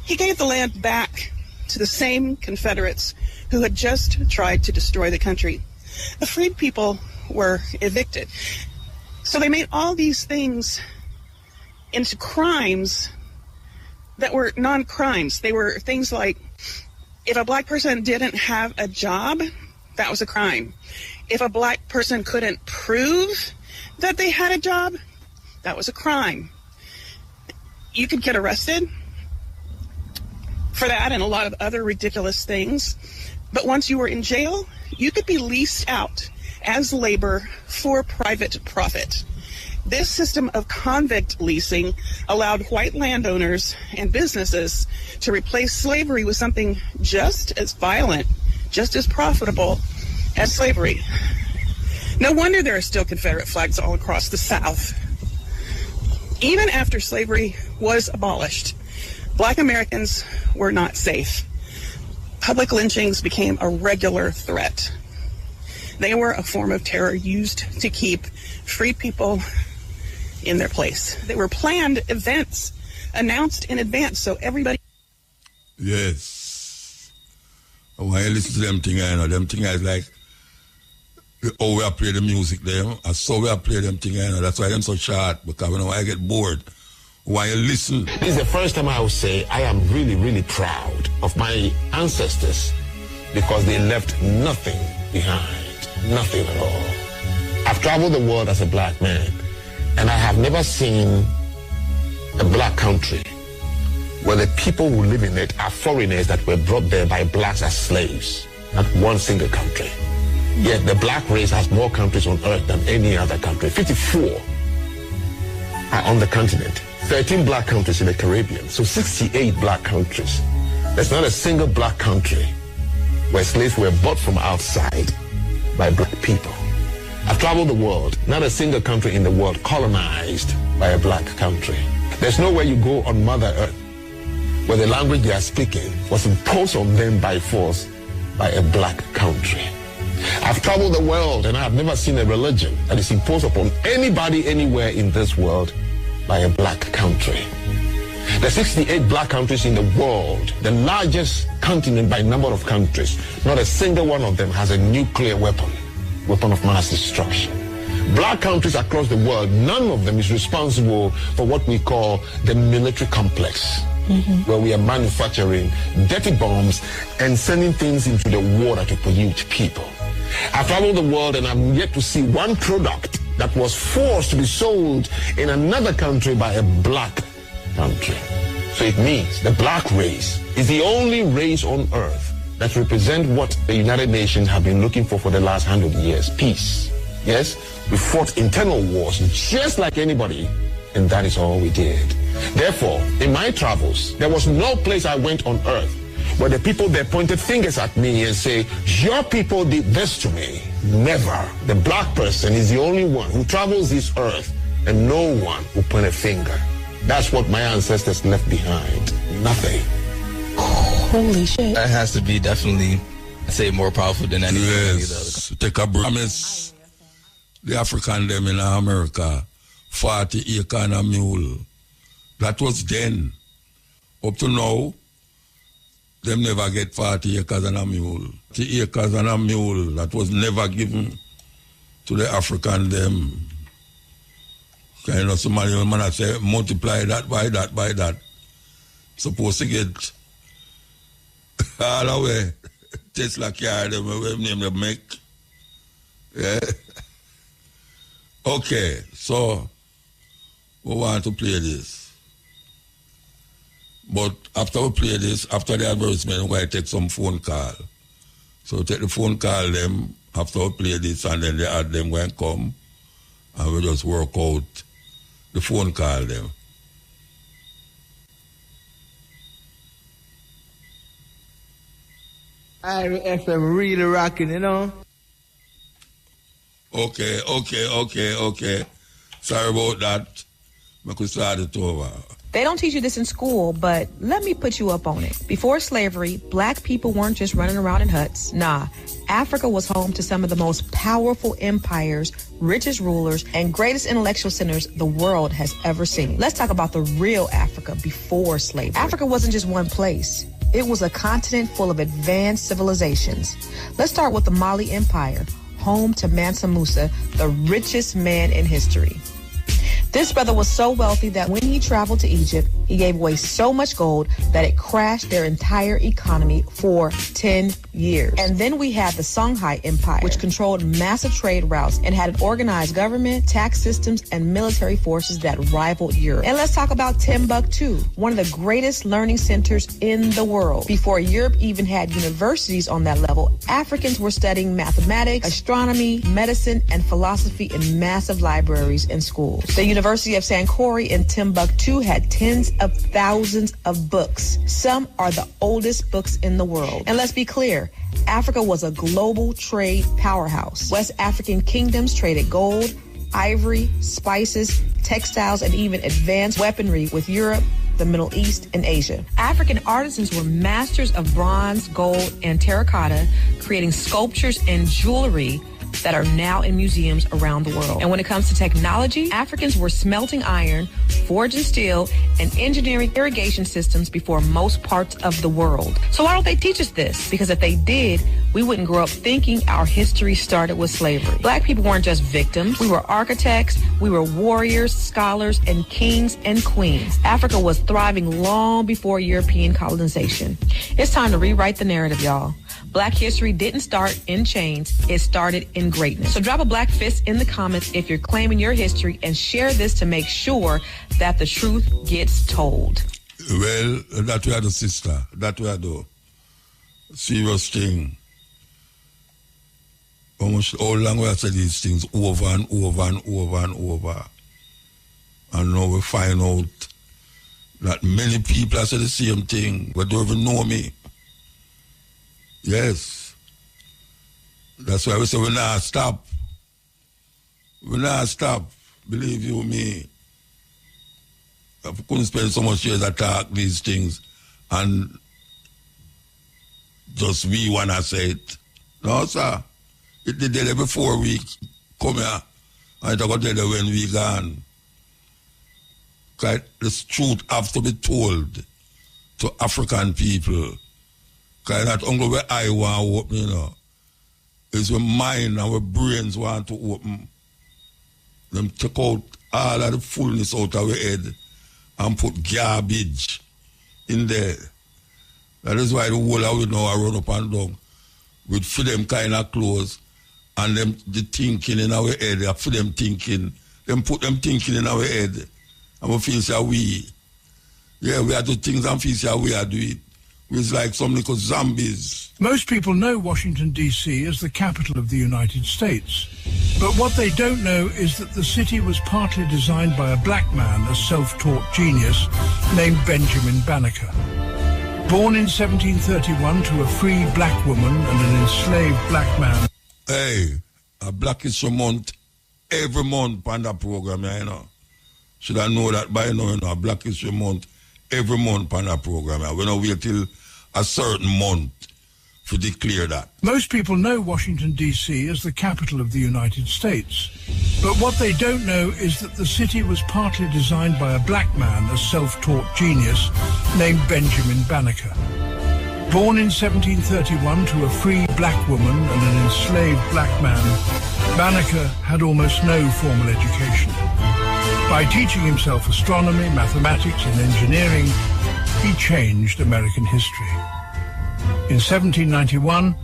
He gave the land back to the same Confederates who had just tried to destroy the country. The freed people were evicted. So they made all these things into crimes that were non-crimes. They were things like, if a black person didn't have a job, that was a crime. If a black person couldn't prove that they had a job, that was a crime. You could get arrested for that and a lot of other ridiculous things. But once you were in jail, you could be leased out as labor for private profit. This system of convict leasing allowed white landowners and businesses to replace slavery with something just as violent, just as profitable as slavery. No wonder there are still Confederate flags all across the South. Even after slavery was abolished, black Americans were not safe. Public lynchings became a regular threat. They were a form of terror used to keep free people in their place. They were planned events announced in advance, so everybody... Yes. When you listen to them things is like, oh, we play the music there, and so we play them things, that's why I'm so short, because when I get bored, when you listen. This is the first time I will say I am really, really proud of my ancestors, because they left nothing behind, nothing at all. I've traveled the world as a black man, and I have never seen a black country where the people who live in it are foreigners that were brought there by blacks as slaves. Not one single country. Yet the black race has more countries on earth than any other country. 54 are on the continent. 13 black countries in the Caribbean. So 68 black countries. There's not a single black country where slaves were bought from outside by black people. I've traveled the world. Not a single country in the world colonized by a black country. There's nowhere you go on Mother Earth where the language they are speaking was imposed on them by force by a black country. I've traveled the world and I have never seen a religion that is imposed upon anybody anywhere in this world by a black country. There are 68 black countries in the world, the largest continent by number of countries. Not a single one of them has a nuclear weapon of mass destruction. Black countries across the world, none of them is responsible for what we call the military complex, where we are manufacturing dirty bombs and sending things into the water to pollute people. I've traveled the world and I'm yet to see one product that was forced to be sold in another country by a black country. So it means the black race is the only race on earth that represents what the United Nations have been looking for the last 100 years, peace. Yes, we fought internal wars just like anybody, and that is all we did. Therefore, in my travels, there was no place I went on earth where the people there pointed fingers at me and say, your people did this to me. Never. The black person is the only one who travels this earth, and no one will point a finger. That's what my ancestors left behind. Nothing. Holy shit. That has to be definitely, I'd say, more powerful than anything. Yes. Take a promise. The African them in America, 40 acre and a mule. That was then. Up to now, them never get 40 acres and a mule. 40 acres and a mule, that was never given to the African them. Kind of somebody will man say, multiply that by that by that. Supposed to get all the way. Tesla car, them name them make. Yeah. Okay, so we want to play this. But after we play this, after the advertisement, we're going to take some phone call. So take the phone call them after we play this, and then they add them going to come, and we just work out the phone call them. FM really rocking, you know? Okay. Sorry about that. We could start it over. They don't teach you this in school, but let me put you up on it. Before slavery, black people weren't just running around in huts. Nah, Africa was home to some of the most powerful empires, richest rulers, and greatest intellectual centers the world has ever seen. Let's talk about the real Africa before slavery. Africa wasn't just one place. It was a continent full of advanced civilizations. Let's start with the Mali Empire, home to Mansa Musa, the richest man in history. This brother was so wealthy that when he traveled to Egypt, he gave away so much gold that it crashed their entire economy for 10 years. And then we had the Songhai Empire, which controlled massive trade routes and had an organized government, tax systems, and military forces that rivaled Europe. And let's talk about Timbuktu, one of the greatest learning centers in the world. Before Europe even had universities on that level, Africans were studying mathematics, astronomy, medicine, and philosophy in massive libraries and schools. The University of Sankore in Timbuktu had tens of thousands of books. Some are the oldest books in the world. And let's be clear, Africa was a global trade powerhouse. West African kingdoms traded gold, ivory, spices, textiles, and even advanced weaponry with Europe, the Middle East, and Asia. African artisans were masters of bronze, gold, and terracotta, creating sculptures and jewelry that are now in museums around the world. And when it comes to technology, Africans were smelting iron, forging steel, and engineering irrigation systems before most parts of the world. So why don't they teach us this? Because if they did, we wouldn't grow up thinking our history started with slavery. Black people weren't just victims. We were architects, we were warriors, scholars, and kings and queens. Africa was thriving long before European colonization. It's time to rewrite the narrative, y'all. Black history didn't start in chains, it started in greatness. So drop a black fist in the comments if you're claiming your history and share this to make sure that the truth gets told. Well, that we are the sister. That we are the serious thing. Almost all long we have said these things over and over and over and over. And now we find out that many people have said the same thing, but don't even know me. Yes. That's why we say we not stop. We not stop. Believe you me. I couldn't spend so much years attack these things and just we wanna say it. No, sir. It did there before we come here. And it got there when we gone. Because this truth have to be told to African people. Because that only where I want to open, you know, is where mind and where brains want to open. Them take out all of the fullness out of our head and put garbage in there. That is why the whole of we now are run up and down with for them kind of clothes and them the thinking in our head, for them thinking, them put them thinking in our head and we feel say we. Yeah, we are do things and feel say we are do it. It's like some little zombies. Most people know Washington, D.C. as the capital of the United States. But what they don't know is that the city was partly designed by a black man, a self-taught genius, named Benjamin Banneker. Born in 1731 to a free black woman and an enslaved black man. Hey, a Black History Month, every month on that program, you know. Should I know that by now, you know, a Black History Month, every month on that program. We don't wait till a certain month to declare that. Most people know Washington, D.C. as the capital of the United States. But what they don't know is that the city was partly designed by a black man, a self-taught genius, named Benjamin Banneker. Born in 1731 to a free black woman and an enslaved black man, Banneker had almost no formal education. By teaching himself astronomy, mathematics, and engineering, he changed American history. In 1791,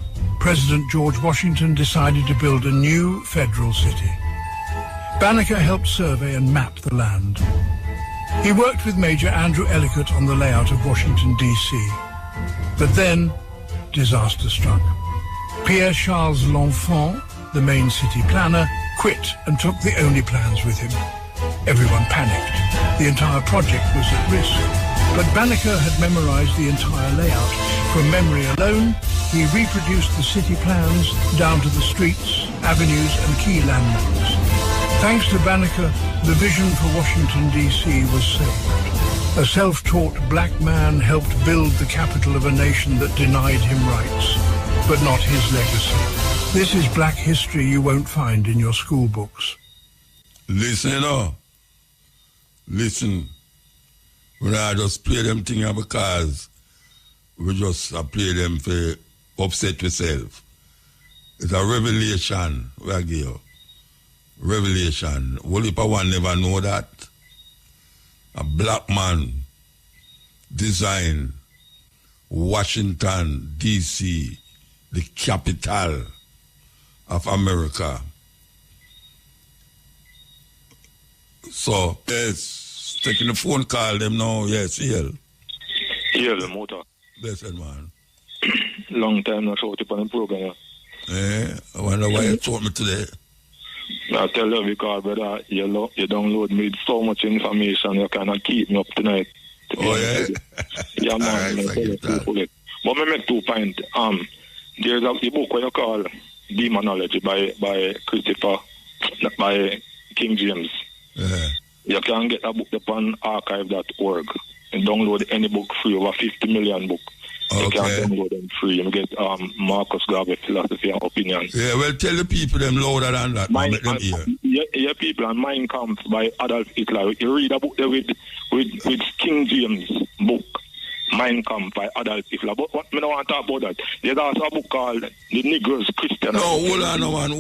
President George Washington decided to build a new federal city. Banneker helped survey and map the land. He worked with Major Andrew Ellicott on the layout of Washington, D.C. But then, disaster struck. Pierre Charles L'Enfant, the main city planner, quit and took the only plans with him. Everyone panicked. The entire project was at risk. But Banneker had memorized the entire layout. From memory alone, he reproduced the city plans down to the streets, avenues, and key landmarks. Thanks to Banneker, the vision for Washington, D.C. was saved. A self-taught black man helped build the capital of a nation that denied him rights, but not his legacy. This is black history you won't find in your school books. Listen, you know. Listen. When I just play them things because we just play them for upset yourself. It's a revelation we give you. Revelation. Whole heap of one never know that. A black man designed Washington, D.C., the capital of America. So, yes, taking the phone call them now, yes, Iel. Iel, Muta. Blessed man. Long time not show up on the program. I wonder why you told me today. I tell you because, brother, you download me so much information, you cannot keep me up tonight. Oh, yeah? Yeah, man. Right, but I make 2 points. There's a book where you call Demonology by Christopher, by King James. Yeah. You can get a book upon archive.org. and download any book free, over 50 million book. You can download them free. You get Marcus Garvey Philosophy and Opinion. Yeah, well, tell the people them louder than that. Make them hear. Yeah, people, and Mein Kampf by Adolf Hitler. You read a book there with King James book, Mein Kampf by Adolf Hitler. But what I don't want to talk about that. There's also a book called The Negroes Christian. No, hold on, man.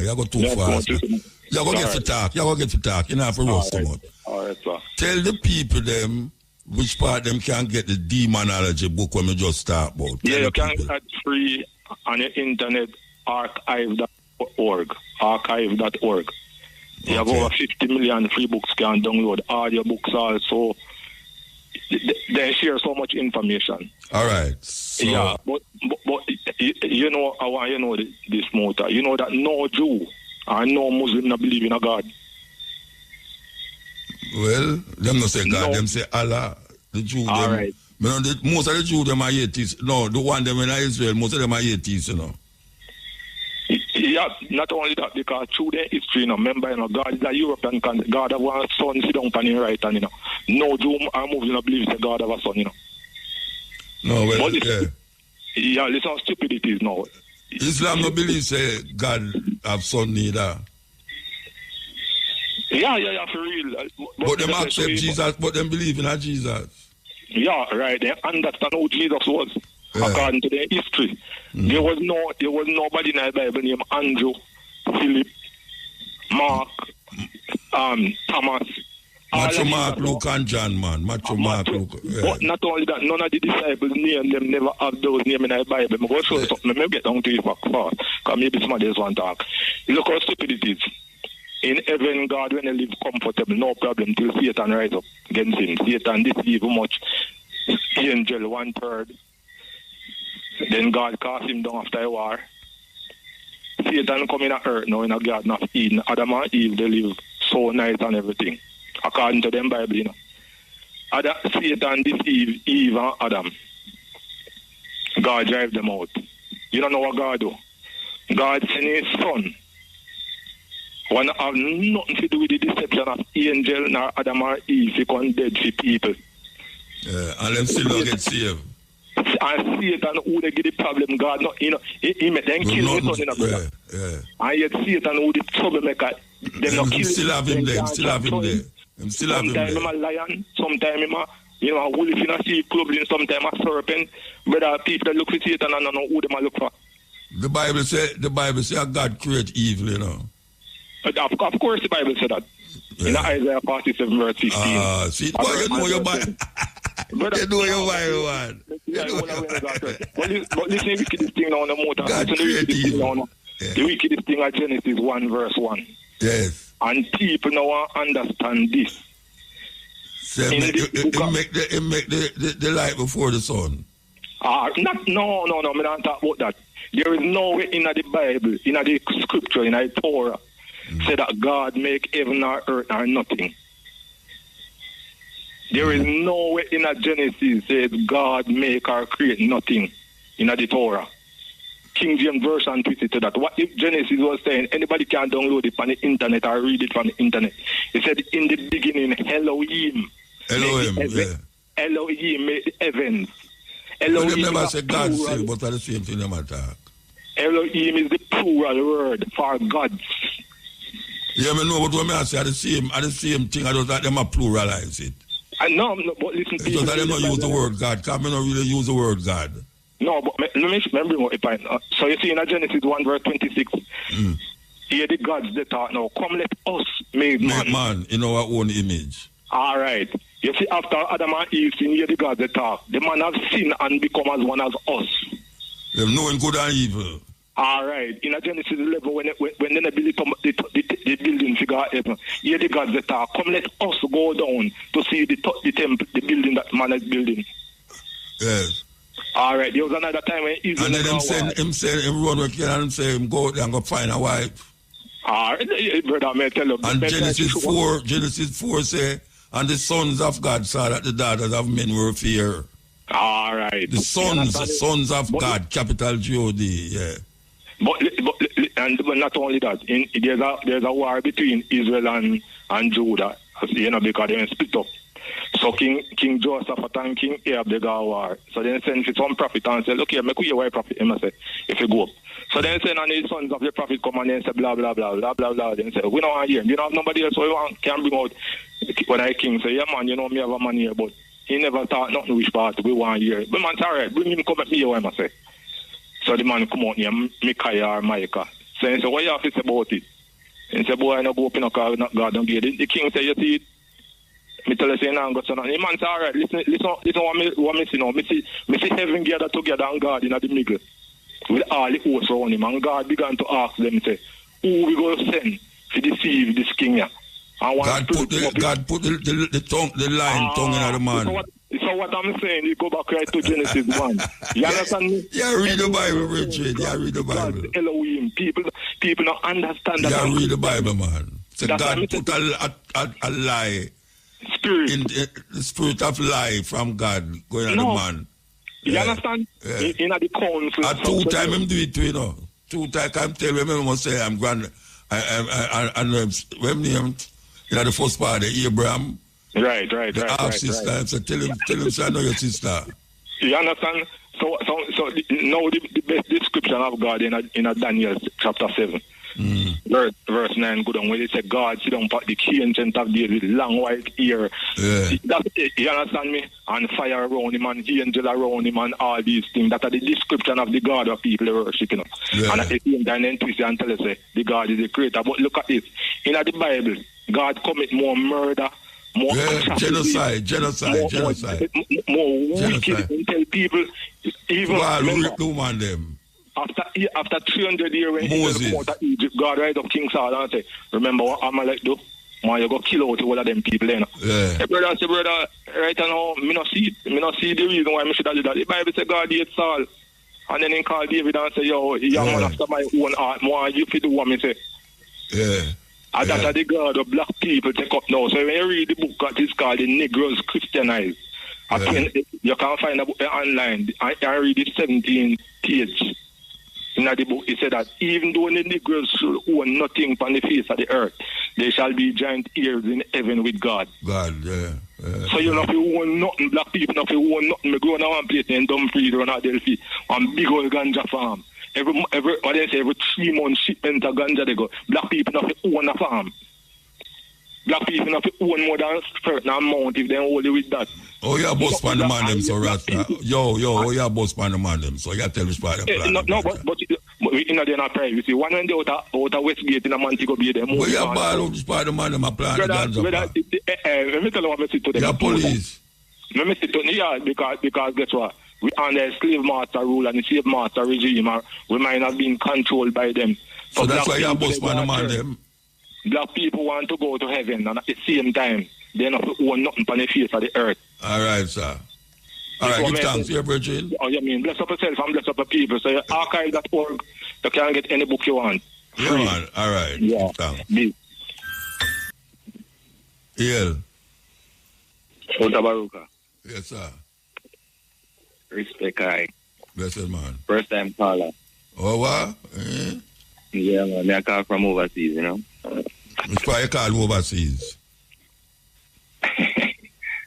You go too fast. You go get to talk. You don't have to roast them out. All right, sir. Tell the people them which part them can get the demonology book when we just talk about. Yeah, you can get free on the internet, archive.org. You have over 50 million free books can download. Audio books also. They share so much information. All right. So, yeah, but you know, I want you know this muta. You know that no Jew or no Muslim not believe in a God. Well, them not say God, them say Allah. The Jew, all them, right. Most of the Jews, them are atheists. No, the one them in Israel, most of them are atheists, you know. Yeah, not only that, because through their history, remember, God is a European country. God have one son, sit down on your right hand, No Jew or Muslim believes that God have a son, No, well, listen, yeah, listen, stupidity is now. Islam no believe say God have son neither. Yeah, for real. But them accept Jesus, but them believe in Jesus. Yeah, right. They understand who Jesus was, according to their history. There was nobody in the Bible named Andrew, Philip, Mark, Thomas. Matthew, Mark, Luke, and John, man. Matthew, Mark, Luke. Yeah. But not only that, none of the disciples' names, them never have those names in the Bible. I'm going to show you something. Maybe get down to you fast, because maybe somebody else want to talk. Look how stupid it is. In heaven, God, when they live comfortable, no problem, till Satan rise up against him. Satan deceive much. Angel 1/3. Then God cast him down after a war. Satan come in the earth now in a garden of Eden. Adam and Eve, they live so nice and everything. According to them Bible, Satan deceive Eve and Adam. God drive them out. You don't know what God do? God sent his son. One have nothing to do with the deception of angel nor Adam or Eve to come dead for people. And them still don't get saved. And Satan, who they get the problem, God, he make them kill his son in a brother. And yet Satan, who the troublemaker, them not kill still have him there. Sometimes I'm a lion, sometimes I'm a wolf in a sheep clothing, sometimes a serpent. Whether people look for Satan and know who them look for. The Bible say God create evil, you know. Of course the Bible said that. In Isaiah 47 verse 15. See, boy, you know your Bible. You know your Bible, man. But listen, the wickedest thing now on the motor. God create evil. The wickedest thing at Genesis 1 verse 1. Yes. And people now understand this. So it make the light before the sun. No, I don't talk about that. There is no way in the Bible, in the scripture, in the Torah, say that God make heaven or earth or nothing. There is no way in a Genesis says God make or create nothing in the Torah. King James Version twisted to that. What if Genesis was saying anybody can download it from the internet or read it from the internet? It said in the beginning Elohim made the heavens. Elohim never said God say, but at the same thing them attack. Elohim is the plural word for gods. Yeah, I know, but when I say at the same thing, I don't think them a pluralize it. No, but listen to me. Because I don't use the word God, because I don't really use the word God. No, but let me remember what point. So you see in Genesis 1 verse 26, here the gods they talk now, come let us make man in our own image. All right. You see after Adam and Eve sin, here the gods they talk. The man have sinned and become as one as us. Them knowing good and evil. All right. In Genesis 11, when they build the building figure heaven, here the gods they talk. Come let us go down to see the temple, the building that man is building. Yes. All right. There was another time when Israel. And then him run with you and say him go there and go find a wife. All right, brother, may I tell you. And Genesis 4 say, and the sons of God saw that the daughters of men were fear. All right. The sons of God, capital G-O-D, yeah. But not only that, there's a war between Israel and Judah, because they split up. So King Joseph and King Ahab, they go war. So then send for some prophet and say, look here, make you a prophet, him say, if you go up. So then send on the sons of the prophet come and then say, blah, blah, blah, blah, blah, blah. Then say, we don't want to hear. You don't have nobody else, so you can bring out. When I king say, yeah, man, you know me have a man here, but he never thought nothing which part we want to hear. But man, all right, bring him come at me, what I say. So the man come out here, Micaiah or Micah. So he say, what you have to say about it? And say, boy, I don't go up in a car, not God don't get it. The king say, you see it? Me tell you, say, nah, God, so the man say, all right, listen what me see now. Me see heaven gather together and God in the middle. With all the hosts around him. And God began to ask them, say, who we going to send to deceive this king here? God put the tongue in the man. So what I'm saying, you go back right to Genesis 1. You understand me? Yeah, read the Bible, Richard. Yeah, read the Bible. God, Elohim. People don't understand that. Yeah, read the Bible, man. So God put a lie. Spirit. In the spirit of lie from God going on the man. You understand? Yeah. In the council. At 2 times him do it too, you know. 2 times I can tell him, I must say I'm grand. And when him, you know, the first part, Abraham. Right. Half sister, right. So tell him, say I know your sister. You understand? So now the best description of God in Daniel chapter 7. Verse 9 go down where they say God sit down the key ancient of days with long white hair. Yeah. You understand me? And fire around him and angel around him and all these things. That are the description of the God of people worship, you know. Yeah. And at the same time then twist and tell us the God is the creator. But look at this. In the Bible, God commit more murder, more genocide. More wicked and tell people even them. After 300 years when he was out of Egypt, God rise up King Saul and say, remember what Amalek do? Man, you go kill out all of them people, you know. Yeah. Hey, brother, right now, me not see the reason why I should have done that. The Bible say God hates Saul. And then he call David and say, yo, young man after my own heart, more you fit do what me say. Yeah. And that's the God of black people take up now. So when you read the book that is called The Negroes Christianized, you can find a book online. I read it 17 pages. In the book, it said that even though the Negroes should own nothing on the face of the earth, they shall be giant heirs in heaven with God. So you know, if you own nothing, black people, if you own nothing, we go on one place in Dumfries or not Delphi, one big old ganja farm. Every 3 months shipment of ganja they go. Black people have to own a farm. Black people have to own more than a certain amount if they hold it with that. Oh, yeah, boss pan the man them, so Rasta. Yo, oh, yeah, boss pan the man them, so you tell me part of the plan. No, but you know, they're not privacy. One when they out of Westgate in a Montego Bay, they're moving. Oh, yeah, ball out this part of the man them, a plan the ganja. Let me tell you what I sit to them. Yeah, police. Let me sit to them, yeah, because guess what? We under a slave master rule and the slave master regime, we might have been controlled by them. So that's why you're boss pan the man them. Black people want to go to heaven and at the same time, they don't own nothing on the face of the earth. All right, sir. All right, give thanks here, Bridget. Oh, you mean bless up yourself and bless up the people. So you archive.org, you can get any book you want. Yeah, man. All right. Yeah. Give thanks. Yeah. Mutabaruka. Yes, sir. Respect, I. Blessed man. First time caller. Oh, what? Yeah, man. I call from overseas, you know. Which part you call overseas?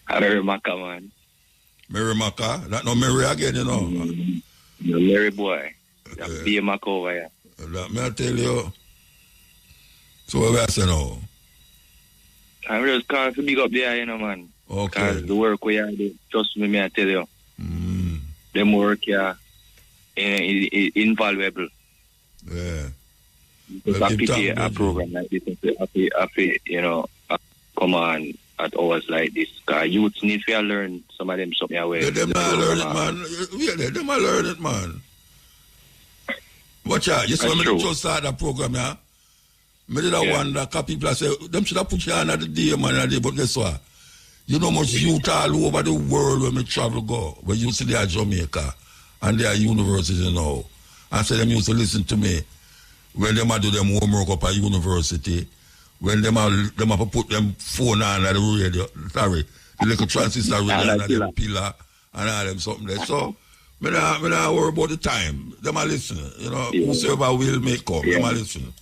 Mary Maka, man. Mary Maka? That no Mary again, you know. No Mary boy. That be a Maka over here. That may I tell you. So what I say now? I'm just calling to big up there, you know, man. Okay. Because the work we are doing, trust me, I tell you. Them work here is invaluable. Yeah. Because I pity a program like this, you know, come on at hours like this. Because youths need to learn some of them something away. Yeah, them not learn it, man. Yeah, them not learn it, man. Watch out. You see when I just start that program, yeah? I did wonder, because people say, them should have put you on the day, man, but guess what? You know much youth all over the world when we travel go. When you see they are Jamaica and they are universities, you know. And so them used to listen to me when them do them homework up at university. When them have to put them phone on at the radio, sorry, the little transistor radio and the pillar and all them something there. So, I don't worry about the time. Them are listening, you know. Whosoever will make up, them are listening.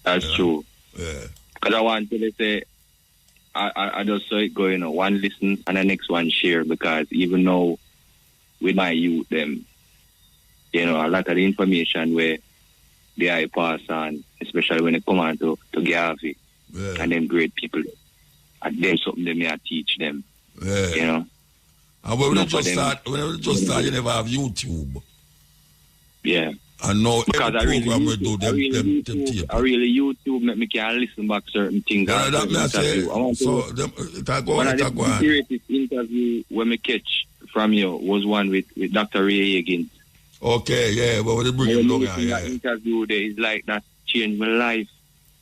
That's true. Yeah. Because I want to say, I just saw it going, one listen and the next one share, because even though with my youth, them, a lot of the information where they are pass on, especially when it come on to Garvey and them great people, and them something they may teach them, And when we just start, you never have YouTube. Yeah. And now because every program we do, them tape. I really YouTube make me can listen back certain things. Yeah, that me I say. So, one of the greatest interview when me catch from you was one with Dr. Ray Higgins. Okay, yeah, but when they bring him down, that interview there is like that changed my life.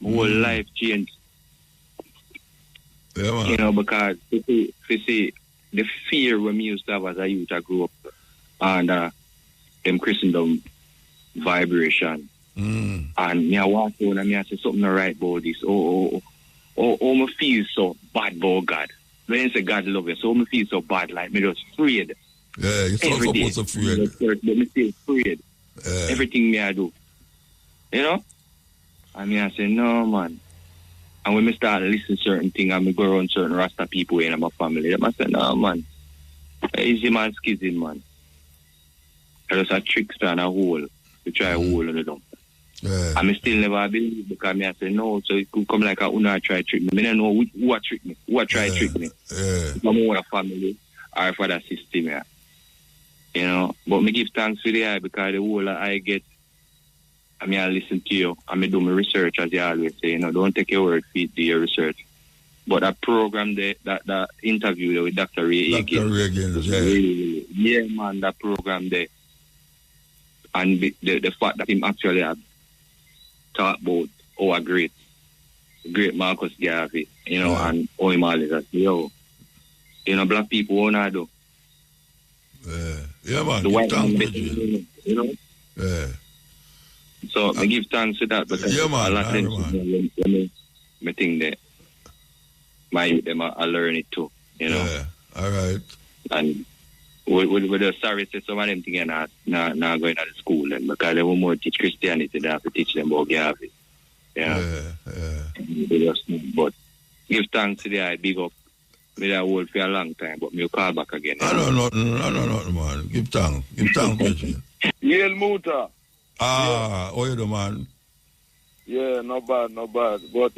My whole life changed. Yeah, man. Because you see, the fear when me used to have as a youth, I grew up under them Christendom vibration. And me I walk down and me I say something right about this. Me feel so bad about God. When you say God love you, so me feel so bad, like me just afraid. Yeah, you're supposed to afraid. But me still afraid. Everything me I do. And me I say, no man. And when me start listening to certain things and me go around certain Rasta people in my family, I say, no man. Easy man skizzy man. I just a trickster and a hole. To try a hole on the dump. And I still never believe, because I say no, so it could come like a una try trick me. I don't know who trick me, who try trick me. If I'm a family or for that system here. But me give thanks for the eye, because the whole I get, I listen to you, and I do my research, as you always say, don't take your word for it, do your research. But that program there, that interview there with Dr. Ray Higgins, yeah man, that program there. And the fact that him actually have talked about our great Marcus Garvey, and how him always said, black people won't do. Yeah, man. The white man, So I give thanks to that, because yeah, man, a lot of them, I think that I learn it too, Yeah, all right. And with the sorry say some of them things are not going to the school then, because they will more teach Christianity than have to teach them about Garvey. But give thanks to the eye, big up. Me that hold for a long time, but me call back again. I don't know, man. Give thanks, Virgin. Yale Muta. How you do, man? Yeah, not bad. But,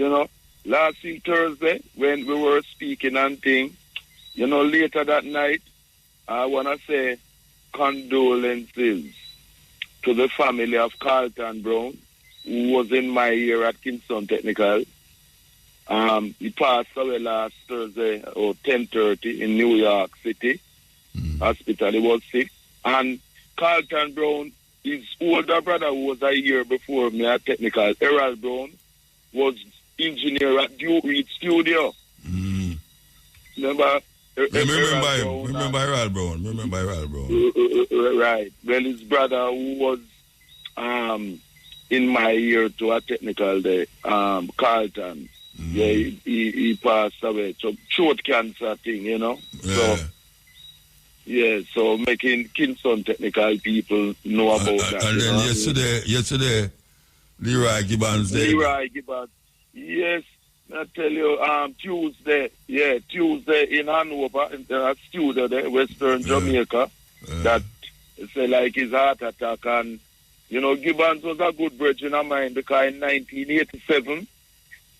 last week Thursday, when we were speaking and things, later that night, I want to say condolences to the family of Carlton Brown, who was in my year at Kingston Technical. He passed away last Thursday or 10:30 in New York City hospital. He was sick. And Carlton Brown, his older brother, who was a year before me at Technical, Errol Brown, was engineer at Duke Reed Studio. Remember Errol Brown. Right. Well, his brother, who was in my year to a Technical day, Carlton. Yeah, he passed away. So throat cancer thing, So so making Kingston Technical people know about that. And then yesterday, Leroy Gibbons there. Leroy Gibbons. Yes, I tell you, Tuesday in Hanover, in a studio there, Western Jamaica, that say like his heart attack. And Gibbons was a good bridge in our mind, because in 1987,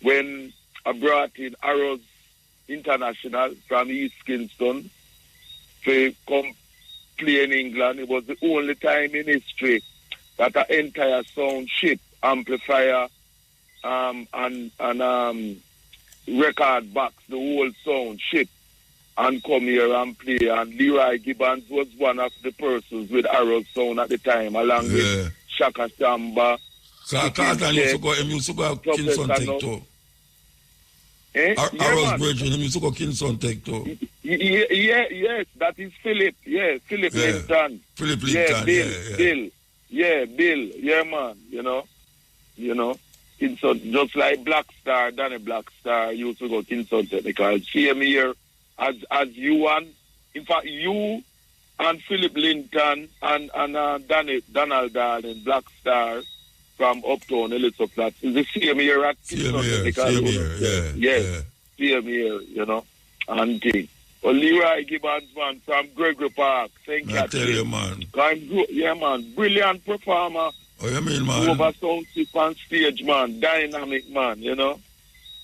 when I brought in Arrows International from East Kingston to come play in England, it was the only time in history that an entire sound ship, amplifier, and record box, the whole sound ship, and come here and play. And Leroy Gibbons was one of the persons with Arrows Sound at the time, along with Shaka Shamba. Carlton used to go Kingston Tech too. Arrows Virgin, he used to go Kingston Tech too. Yes, that is Philip. Yeah, Philip Linton. Philip Linton, Bill. Yeah, Bill. Yeah, man. Kingston, just like Black Star, Danny Black Star used to go Kingston Technical. Same here as you and, in fact, you and Philip Linton and Donald Darling, Black Star from Uptown, Elizabeth Flats. It's the same year at Kingston Technical. Same year, Yes. same here, you know, and thing. But Leroy Gibbons, man, from Gregory Park, St. I tell you, man. Yeah, man, brilliant performer. Oh, you mean, man? Over sound system on stage, man, dynamic, man, you know.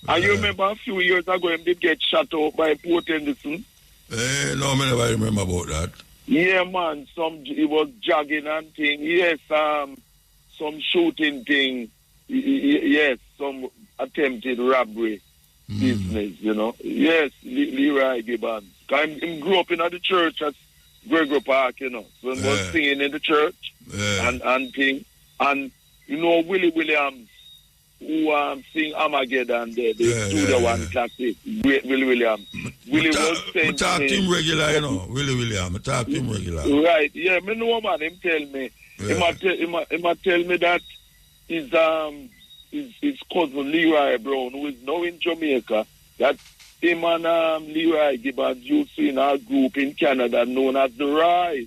And you remember a few years ago, him did get shot out by Port Henderson? No, I never remember about that. Yeah, man, he was jogging and thing. Yes, some shooting thing. Yes, some attempted robbery business, you know. Yes, Leroy Gibbons. He grew up in the church at Gregory Park, you know. So he was singing in the church and thing. And, you know, Willie Williams, who sing Armageddon there, the Studio One classic. Great Willie Williams. Willie was saying... I talk to him regular, you know, Willie Williams. I talk to him regular. Right, yeah, me know, man, him tell me. He might tell me that his cousin Leroy Brown, who is now in Jamaica, that him and Leroy Gibbons used to in our group in Canada known as The Rise.